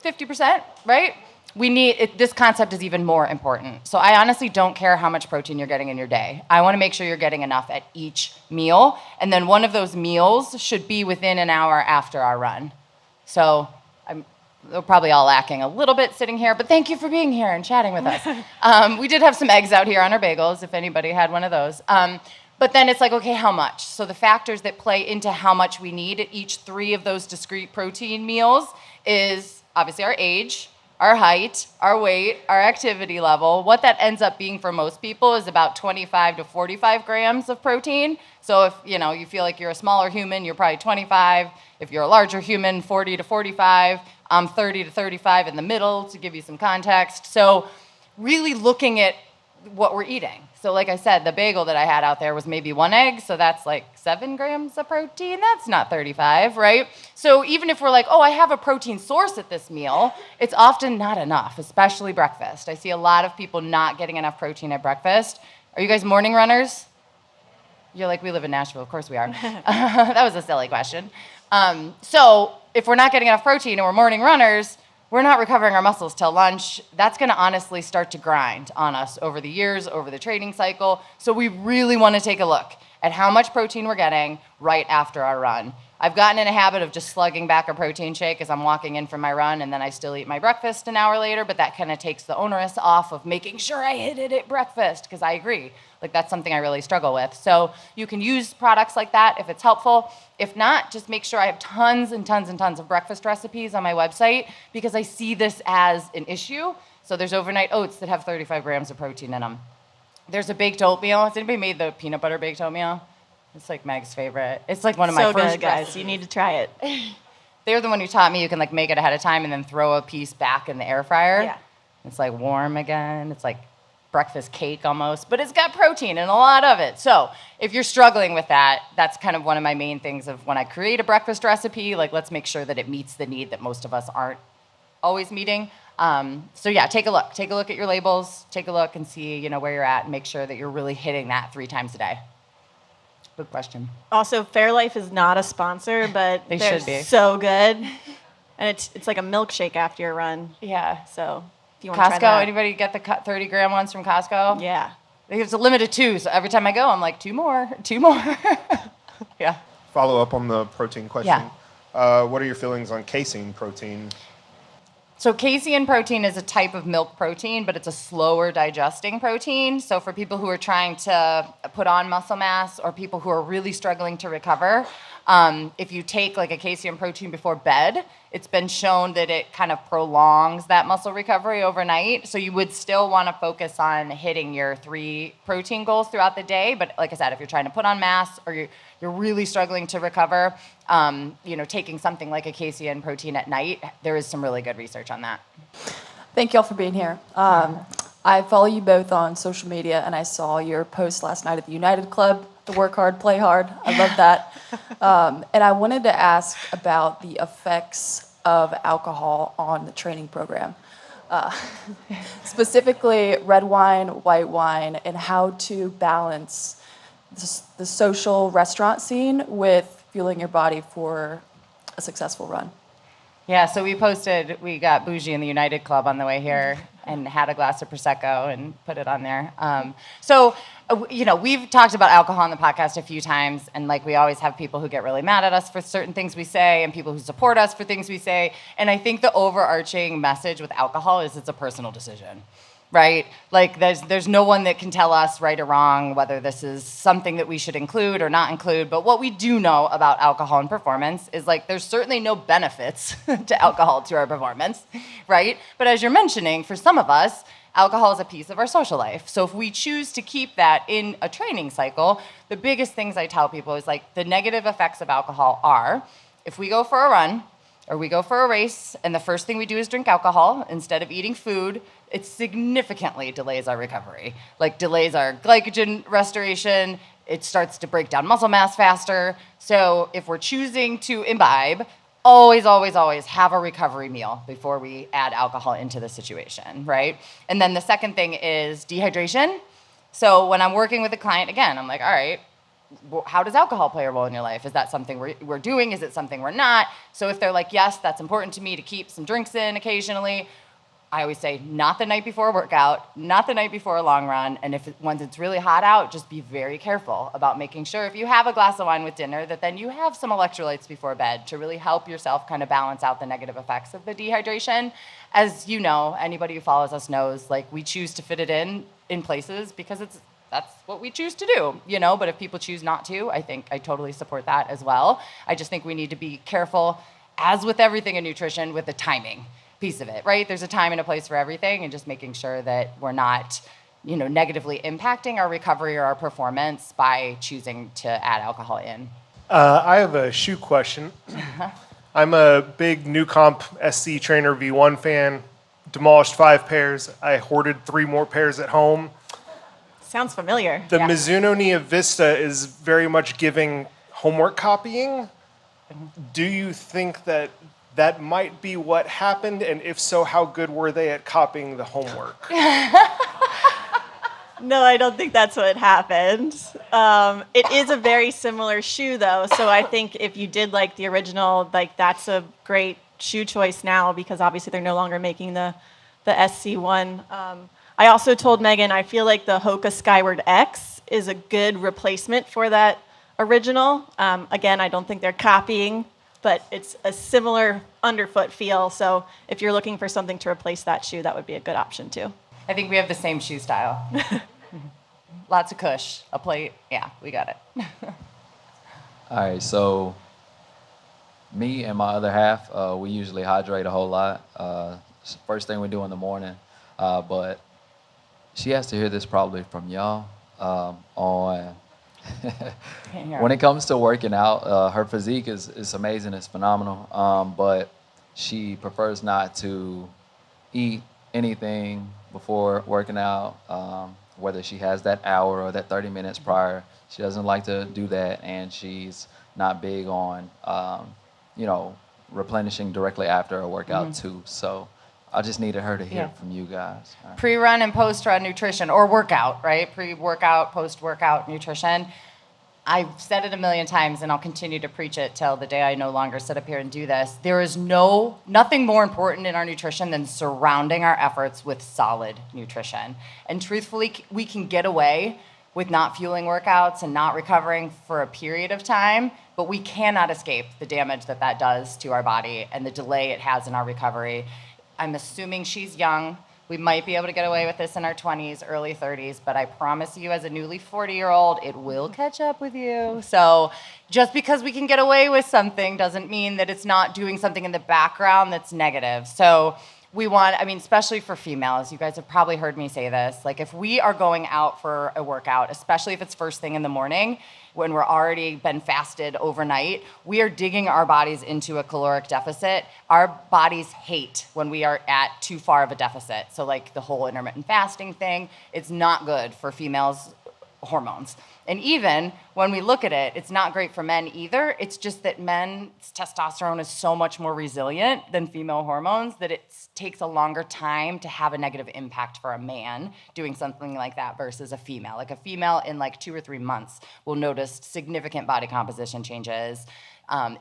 50%, right? We need it, this concept is even more important. So I honestly don't care how much protein you're getting in your day. I want to make sure you're getting enough at each meal, and then one of those meals should be within an hour after our run. So we're probably all lacking a little bit sitting here, but thank you for being here and chatting with us. We did have some eggs out here on our bagels, if anybody had one of those. But then it's like, okay, how much? So the factors that play into how much we need at each 3 of those discrete protein meals is obviously our age, our height, our weight, our activity level. What that ends up being for most people is about 25 to 45 grams of protein. So if you feel like you're a smaller human, you're probably 25. If you're a larger human, 40 to 45. I'm 30 to 35 in the middle, to give you some context. So really looking at what we're eating. So like I said, the bagel that I had out there was maybe 1 egg, so that's like 7 grams of protein. That's not 35, right? So even if we're like, oh, I have a protein source at this meal, it's often not enough, especially breakfast. I see a lot of people not getting enough protein at breakfast. Are you guys morning runners? You're like, we live in Nashville. Of course we are. That was a silly question. So if we're not getting enough protein and we're morning runners, we're not recovering our muscles till lunch. That's going to honestly start to grind on us over the years, over the training cycle. So we really want to take a look at how much protein we're getting right after our run. I've gotten in a habit of just slugging back a protein shake as I'm walking in from my run, and then I still eat my breakfast an hour later, but that kind of takes the onus off of making sure I hit it at breakfast, because I agree. Like, that's something I really struggle with. So you can use products like that if it's helpful. If not, just make sure I have tons and tons and tons of breakfast recipes on my website, because I see this as an issue. So there's overnight oats that have 35 grams of protein in them. There's a baked oatmeal. Has anybody made the peanut butter baked oatmeal? It's like Meg's favorite. It's like one of my So first good, guys. recipes. You need to try it. They're the one who taught me you can like make it ahead of time and then throw a piece back in the air fryer. Yeah. It's like warm again. It's like breakfast cake almost, but it's got protein and a lot of it. So if you're struggling with that, that's kind of one of my main things of when I create a breakfast recipe, like let's make sure that it meets the need that most of us aren't always meeting. So yeah, take a look. Take a look at your labels. Take a look and see, where you're at, and make sure that you're really hitting that 3 times a day. Good question. Also, Fairlife is not a sponsor, but They they're should be. so good. And it's like a milkshake after your run. Yeah. So if you want to try Costco, that. anybody get the 30-gram ones from Costco? Yeah. It's a limit of 2, so every time I go, I'm like, 2 more. Yeah. Follow up on the protein question. What are your feelings on casein protein? So casein protein is a type of milk protein, but it's a slower digesting protein. So for people who are trying to put on muscle mass or people who are really struggling to recover, if you take like a casein protein before bed, it's been shown that it kind of prolongs that muscle recovery overnight. So you would still want to focus on hitting your 3 protein goals throughout the day. But like I said, if you're trying to put on mass or you're really struggling to recover, taking something like a casein protein at night, there is some really good research on that. Thank y'all for being here. I follow you both on social media, and I saw your post last night at the United Club, the Work Hard, Play Hard. I love that. And I wanted to ask about the effects of alcohol on the training program. Specifically, red wine, white wine, and how to balance the social restaurant scene with fueling your body for a successful run. Yeah, so we got bougie in the United Club on the way here and had a glass of Prosecco and put it on there. We've talked about alcohol on the podcast a few times, and like we always have people who get really mad at us for certain things we say and people who support us for things we say. And I think the overarching message with alcohol is it's a personal decision. Right? Like there's no one that can tell us right or wrong whether this is something that we should include or not include. But what we do know about alcohol and performance is like there's certainly no benefits to alcohol to our performance, right? But as you're mentioning, for some of us, alcohol is a piece of our social life. So if we choose to keep that in a training cycle, the biggest things I tell people is like the negative effects of alcohol are if we go for a run or we go for a race and the first thing we do is drink alcohol instead of eating food, it significantly delays our recovery, like delays our glycogen restoration. It starts to break down muscle mass faster. So if we're choosing to imbibe, always, always, always have a recovery meal before we add alcohol into the situation, right? And then the second thing is dehydration. So when I'm working with a client, again, I'm like, all right, how does alcohol play a role in your life? Is that something we're doing? Is it something we're not? So if they're like, yes, that's important to me to keep some drinks in occasionally, I always say, not the night before a workout, not the night before a long run, and once it's really hot out, just be very careful about making sure if you have a glass of wine with dinner that then you have some electrolytes before bed to really help yourself kind of balance out the negative effects of the dehydration. As you know, anybody who follows us knows, like we choose to fit it in places because that's what we choose to do, but if people choose not to, I think I totally support that as well. I just think we need to be careful, as with everything in nutrition, with the timing piece of it, right? There's a time and a place for everything, and just making sure that we're not, negatively impacting our recovery or our performance by choosing to add alcohol in. I have a shoe question. I'm a big New Comp SC Trainer V1 fan. Demolished 5 pairs. I hoarded 3 more pairs at home. Sounds familiar. The Mizuno Nia Vista is very much giving homework copying. Do you think that might be what happened? And if so, how good were they at copying the homework? No, I don't think that's what happened. It is a very similar shoe, though. So I think if you did like the original, like that's a great shoe choice now because obviously they're no longer making the SC1. I also told Megan I feel like the Hoka Skyward X is a good replacement for that original. Again, I don't think they're copying, but it's a similar underfoot feel. So if you're looking for something to replace that shoe, that would be a good option too. I think we have the same shoe style. Lots of cush, a plate. Yeah, we got it. All right, so me and my other half, we usually hydrate a whole lot. First thing we do in the morning, but she has to hear this probably from y'all on when it comes to working out. Her physique is amazing, it's phenomenal, but she prefers not to eat anything before working out, whether she has that hour or that 30 minutes prior. She doesn't like to do that, and she's not big on, replenishing directly after a workout too. So I just needed her to hear from you guys. All right. Pre-run and post-run nutrition, or workout, right? Pre-workout, post-workout nutrition. I've said it a million times, and I'll continue to preach it till the day I no longer sit up here and do this. There is nothing more important in our nutrition than surrounding our efforts with solid nutrition. And truthfully, we can get away with not fueling workouts and not recovering for a period of time, but we cannot escape the damage that does to our body and the delay it has in our recovery. I'm assuming she's young. We might be able to get away with this in our 20s, early 30s, but I promise you as a newly 40-year-old, it will catch up with you. So just because we can get away with something doesn't mean that it's not doing something in the background that's negative. So we want, especially for females, you guys have probably heard me say this, like if we are going out for a workout, especially if it's first thing in the morning, when we're already been fasted overnight, we are digging our bodies into a caloric deficit. Our bodies hate when we are at too far of a deficit. So like the whole intermittent fasting thing, it's not good for females' hormones. And even when we look at it, it's not great for men either. It's just that men's testosterone is so much more resilient than female hormones that it takes a longer time to have a negative impact for a man doing something like that versus a female. Like a female in like 2 or 3 months will notice significant body composition changes.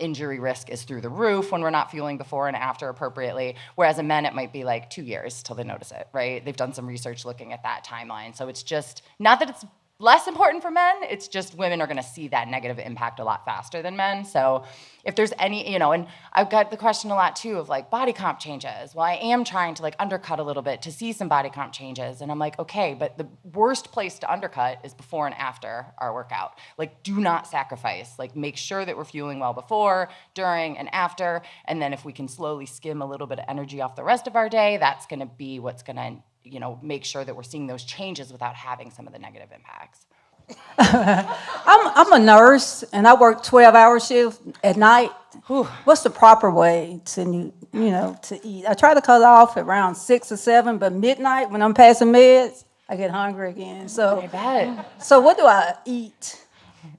Injury risk is through the roof when we're not fueling before and after appropriately, whereas a men, it might be like 2 years till they notice it, right? They've done some research looking at that timeline. So it's just, not that it's less important for men, it's just women are gonna see that negative impact a lot faster than men. So if there's any, and I've got the question a lot too of like body comp changes. Well, I am trying to like undercut a little bit to see some body comp changes. And I'm like, okay, but the worst place to undercut is before and after our workout. Like do not sacrifice, like make sure that we're fueling well before, during, and after. And then if we can slowly skim a little bit of energy off the rest of our day, that's gonna be what's gonna make sure that we're seeing those changes without having some of the negative impacts. I'm a nurse, and I work 12-hour shifts at night. What's the proper way to, to eat? I try to cut off around 6 or 7, but midnight when I'm passing meds, I get hungry again. So, I bet. So what do I eat?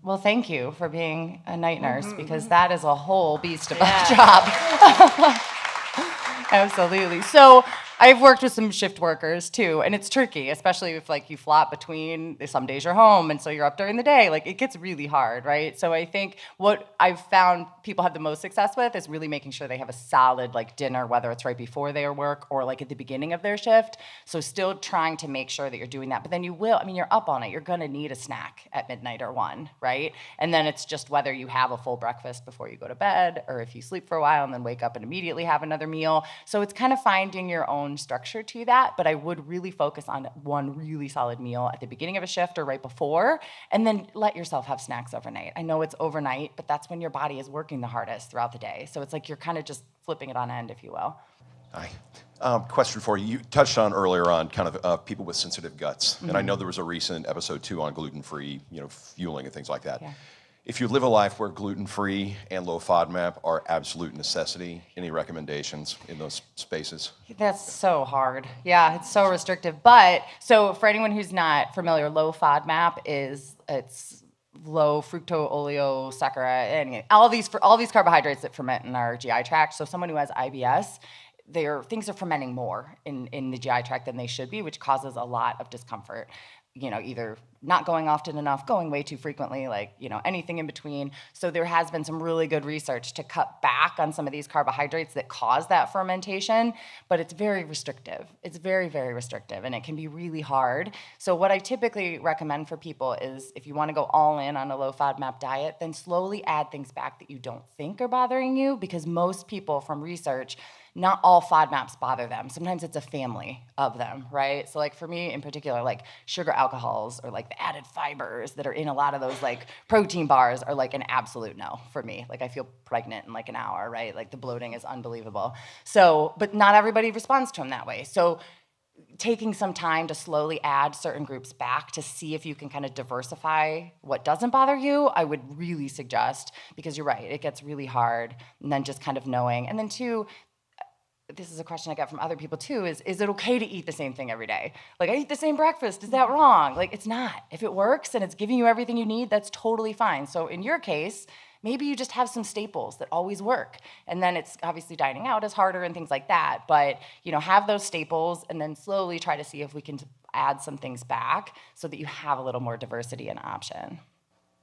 Well, thank you for being a night nurse, because that is a whole beast of a job. Absolutely. So I've worked with some shift workers too, and it's tricky, especially if like you flop between, some days you're home, and so you're up during the day. Like it gets really hard, right? So I think what I've found people have the most success with is really making sure they have a solid like dinner, whether it's right before their work or like at the beginning of their shift. So still trying to make sure that you're doing that. But then you're up all night. You're gonna need a snack at midnight or 1, right? And then it's just whether you have a full breakfast before you go to bed, or if you sleep for a while and then wake up and immediately have another meal. So it's kind of finding your own structure to that, but I would really focus on one really solid meal at the beginning of a shift or right before, and then let yourself have snacks overnight. I know it's overnight, but that's when your body is working the hardest throughout the day. So it's like you're kind of just flipping it on end, if you will. Hi. Question for you. You touched on earlier on kind of people with sensitive guts, and I know there was a recent episode too on gluten-free, fueling and things like that. Yeah. If you live a life where gluten-free and low FODMAP are absolute necessity, any recommendations in those spaces? That's so hard. Yeah, it's so restrictive. But so for anyone who's not familiar, low FODMAP it's low fructooleosaccharide, and all these carbohydrates that ferment in our GI tract. So someone who has IBS, things are fermenting more in the GI tract than they should be, which causes a lot of discomfort. either not going often enough, going way too frequently, anything in between. So there has been some really good research to cut back on some of these carbohydrates that cause that fermentation, but it's very restrictive. It's very, very restrictive, and it can be really hard. So what I typically recommend for people is if you want to go all in on a low FODMAP diet, then slowly add things back that you don't think are bothering you, because most people from research, not all FODMAPs bother them. Sometimes it's a family of them, right? So for me in particular, sugar alcohols or the added fibers that are in a lot of those protein bars are an absolute no for me. I feel pregnant in an hour, right? The bloating is unbelievable. So, but not everybody responds to them that way. So taking some time to slowly add certain groups back to see if you can kind of diversify what doesn't bother you, I would really suggest, because you're right, it gets really hard. And then just kind of knowing. And then two, this is a question I get from other people too, is it okay to eat the same thing every day? I eat the same breakfast, is that wrong? It's not. If it works and it's giving you everything you need, that's totally fine. So in your case, maybe you just have some staples that always work. And then it's obviously dining out is harder and things like that. But, have those staples and then slowly try to see if we can add some things back so that you have a little more diversity and option.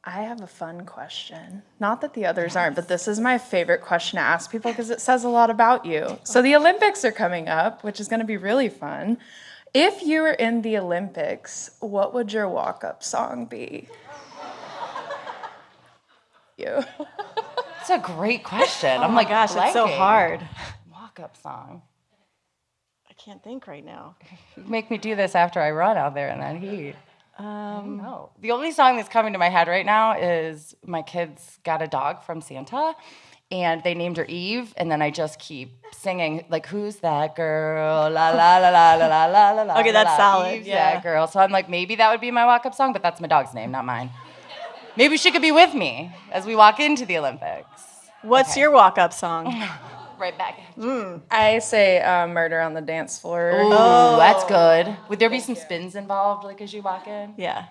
I have a fun question. Not that the others aren't, but this is my favorite question to ask people because it says a lot about you. So the Olympics are coming up, which is going to be really fun. If you were in the Olympics, what would your walk-up song be? You. That's a great question. Oh my gosh, it's so hard. Walk-up song. I can't think right now. You make me do this after I run out there in that heat. No. The only song that's coming to my head right now is my kids got a dog from Santa, and they named her Eve, and then I just keep singing, who's that girl? La la la la la la la la la. Okay, that's solid. Eve's that girl. So I'm maybe that would be my walk-up song, but that's my dog's name, not mine. Maybe she could be with me as we walk into the Olympics. What's your walk-up song? Right back. I say Murder on the Dance Floor. Ooh, that's good. Would there be some spins involved, as you walk in? Yeah.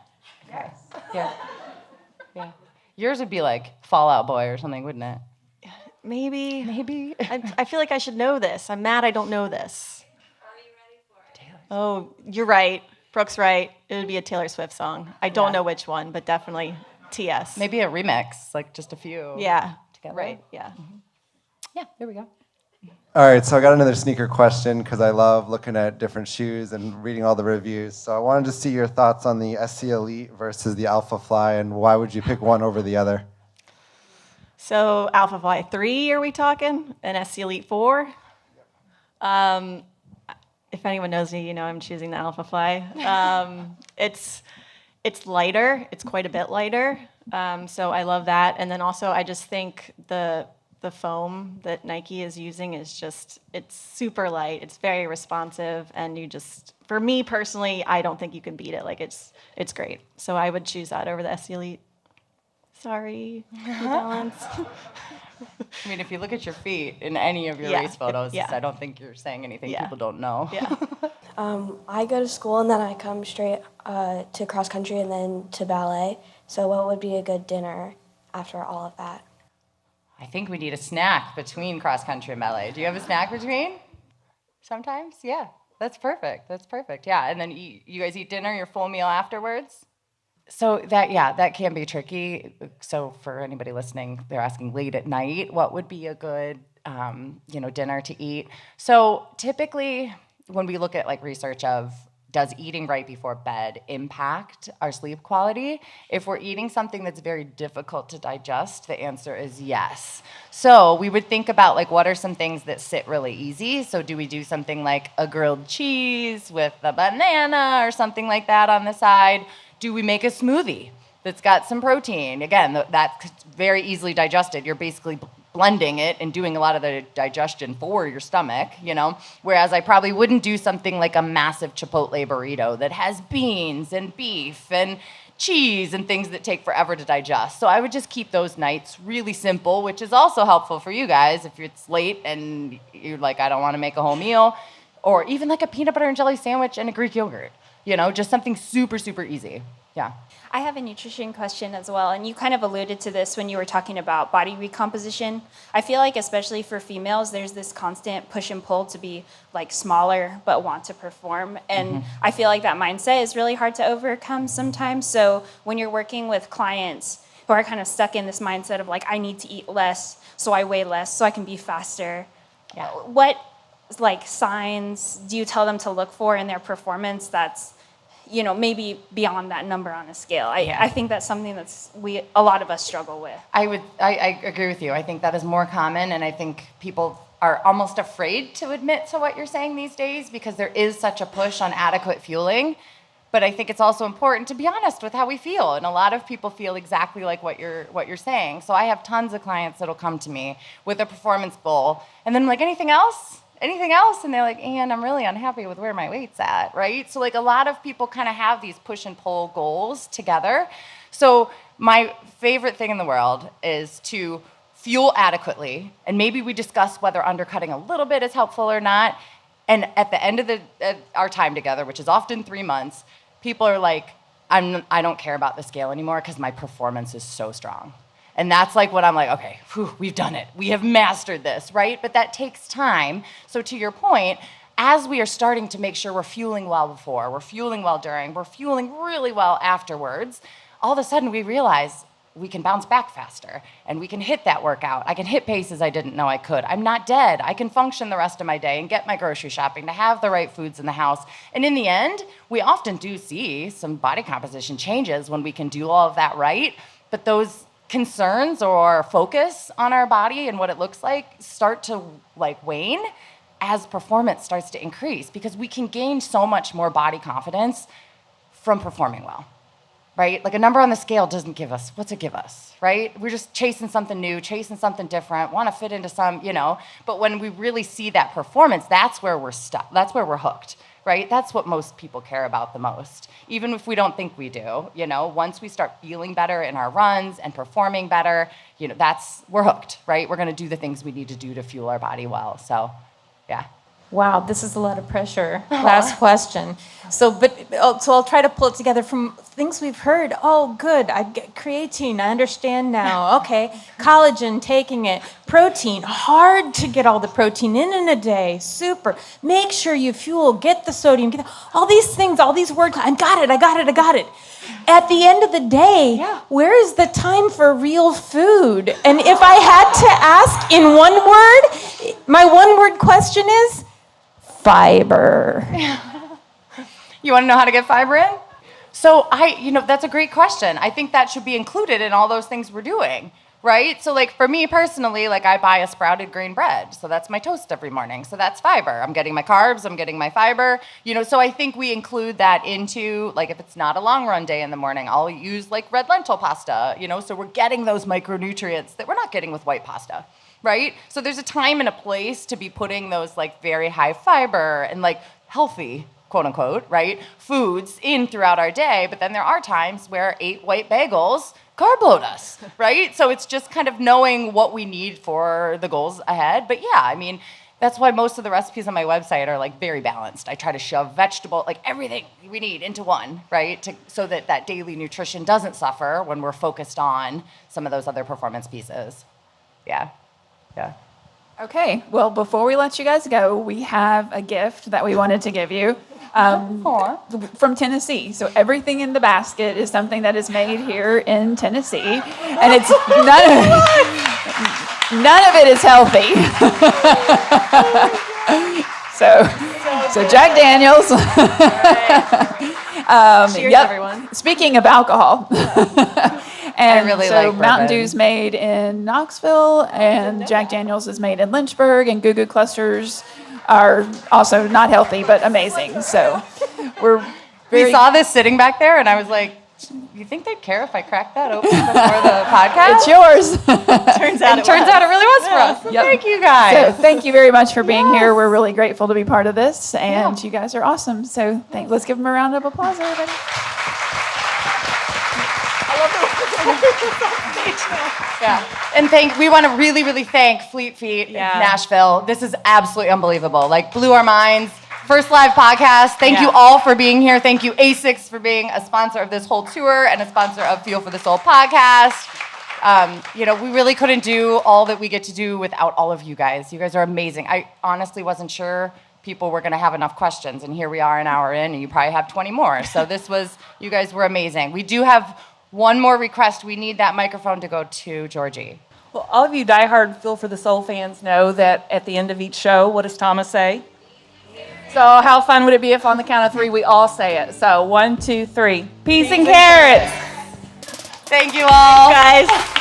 Okay. Yeah. Yeah. Yours would be Fall Out Boy or something, wouldn't it? Maybe. I feel like I should know this. I'm mad I don't know this. Are you ready for it? Oh, you're right. Brooke's right. It would be a Taylor Swift song. I don't know which one, but definitely TS. Maybe a remix, just a few. Yeah. Together. Right. Yeah. Yeah, there we go. All right, so I got another sneaker question because I love looking at different shoes and reading all the reviews. So I wanted to see your thoughts on the SC Elite versus the Alpha Fly, and why would you pick one over the other? So Alpha Fly 3, are we talking? And SC Elite 4? If anyone knows me, I'm choosing the Alpha Fly. It's lighter. It's quite a bit lighter. So I love that. And then also I just think the foam that Nike is using is it's super light. It's very responsive. And for me personally, I don't think you can beat it. It's great. So I would choose that over the SC Elite. Sorry, balance. I mean, if you look at your feet in any of your race photos, I don't think you're saying anything people don't know. Yeah. I go to school and then I come straight to cross country and then to ballet. So what would be a good dinner after all of that? I think we need a snack between cross country and ballet. Do you have a snack between? Sometimes? Yeah. That's perfect. Yeah. And then you guys eat dinner, your full meal afterwards? So that can be tricky. So for anybody listening, they're asking late at night, what would be a good, dinner to eat? So typically when we look at research of does eating right before bed impact our sleep quality? If we're eating something that's very difficult to digest, the answer is yes. So we would think about what are some things that sit really easy? So do we do something like a grilled cheese with a banana or something like that on the side? Do we make a smoothie that's got some protein? Again, that's very easily digested. You're basically blending it and doing a lot of the digestion for your stomach, Whereas I probably wouldn't do something like a massive Chipotle burrito that has beans and beef and cheese and things that take forever to digest. So I would just keep those nights really simple, which is also helpful for you guys if it's late and you're I don't want to make a whole meal. Or even a peanut butter and jelly sandwich and a Greek yogurt. just something super, super easy. Yeah. I have a nutrition question as well, and you kind of alluded to this when you were talking about body recomposition. I feel like especially for females, there's this constant push and pull to be like smaller but want to perform, and I feel like that mindset is really hard to overcome sometimes. So when you're working with clients who are kind of stuck in this mindset of like, I need to eat less, so I weigh less, so I can be faster. Yeah. What like signs do you tell them to look for in their performance that's maybe beyond that number on a scale? I think that's something that's a lot of us struggle with. I agree with you. I think that is more common, and I think people are almost afraid to admit to what you're saying these days because there is such a push on adequate fueling. But I think it's also important to be honest with how we feel, and a lot of people feel exactly like what you're saying. So I have tons of clients that'll come to me with a performance goal, and then I'm like, anything else? Anything else? And they're like, and I'm really unhappy with where my weight's at, right? So like a lot of people kind of have these push and pull goals together. So my favorite thing in the world is to fuel adequately, and maybe we discuss whether undercutting a little bit is helpful or not. And at the end of our time together, which is often 3 months, people are like, I don't care about the scale anymore because my performance is so strong. And that's like what I'm like, okay, we've done it. We have mastered this, right? But that takes time. So to your point, as we are starting to make sure we're fueling well before, we're fueling well during, we're fueling really well afterwards, all of a sudden we realize we can bounce back faster and we can hit that workout. I can hit paces I didn't know I could. I'm not dead. I can function the rest of my day and get my grocery shopping to have the right foods in the house. And in the end, we often do see some body composition changes when we can do all of that right. But those concerns or focus on our body and what it looks like start to like wane as performance starts to increase, because we can gain so much more body confidence from performing well, right? Like a number on the scale doesn't give us, what's it give us, right? We're just chasing something new, chasing something different, want to fit into some, but when we really see that performance, that's where we're stuck, that's where we're hooked, right? That's what most people care about the most, even if we don't think we do. Once we start feeling better in our runs and performing better, we're hooked, right? We're going to do the things we need to do to fuel our body well. So, yeah. Wow, this is a lot of pressure. Last question. So I'll try to pull it together from things we've heard. Oh, good. I get creatine. I understand now. Okay. Collagen, taking it. Protein. Hard to get all the protein in a day. Super. Make sure you fuel. Get the sodium. All these things, all these words. I got it. At the end of the day, where is the time for real food? And if I had to ask in one word, my one word question is fiber. You want to know how to get fiber in? So that's a great question. I think that should be included in all those things we're doing, right? So like for me personally, like I buy a sprouted grain bread. So that's my toast every morning. So that's fiber. I'm getting my carbs, I'm getting my fiber, so I think we include that into, like if it's not a long run day in the morning, I'll use like red lentil pasta, so we're getting those micronutrients that we're not getting with white pasta. Right? So there's a time and a place to be putting those like very high fiber and like healthy, quote unquote, right, foods in throughout our day. But then there are times where 8 white bagels carb load us, right? So it's just kind of knowing what we need for the goals ahead. But yeah, I mean, that's why most of the recipes on my website are like very balanced. I try to shove vegetable, like everything we need into one, right? So that daily nutrition doesn't suffer when we're focused on some of those other performance pieces. Yeah. Yeah. Okay, well, before we let you guys go, we have a gift that we wanted to give you from Tennessee. So everything in the basket is something that is made here in Tennessee, and it's none of it is healthy. so Jack Daniels. Cheers, everyone. Speaking of alcohol. And I really so like Mountain bourbon. Dew's made in Knoxville, and Jack Daniels is made in Lynchburg, and Goo Goo Clusters are also not healthy, but amazing. So we saw this sitting back there, and I was like, you think they'd care if I cracked that open before the podcast? It's yours. Turns out it really was for us. So Yep. Thank you guys. So thank you very much for being here. We're really grateful to be part of this, and you guys are awesome. So let's give them a round of applause, everybody. Yeah, and we want to really, really thank Fleet Feet Nashville. This is absolutely unbelievable. Like, blew our minds. First live podcast. Thank you all for being here. Thank you, ASICS, for being a sponsor of this whole tour and a sponsor of Fuel for the Soul podcast. We really couldn't do all that we get to do without all of you guys. You guys are amazing. I honestly wasn't sure people were going to have enough questions, and here we are an hour in, and you probably have 20 more. So you guys were amazing. We do have one more request. We need that microphone to go to Georgie. Well, all of you diehard Fuel for the Soul fans know that at the end of each show, what does Thomas say? So how fun would it be if on the count of 3 we all say it? So 1, 2, 3. Peas and carrots. Thank you all. Thanks, guys.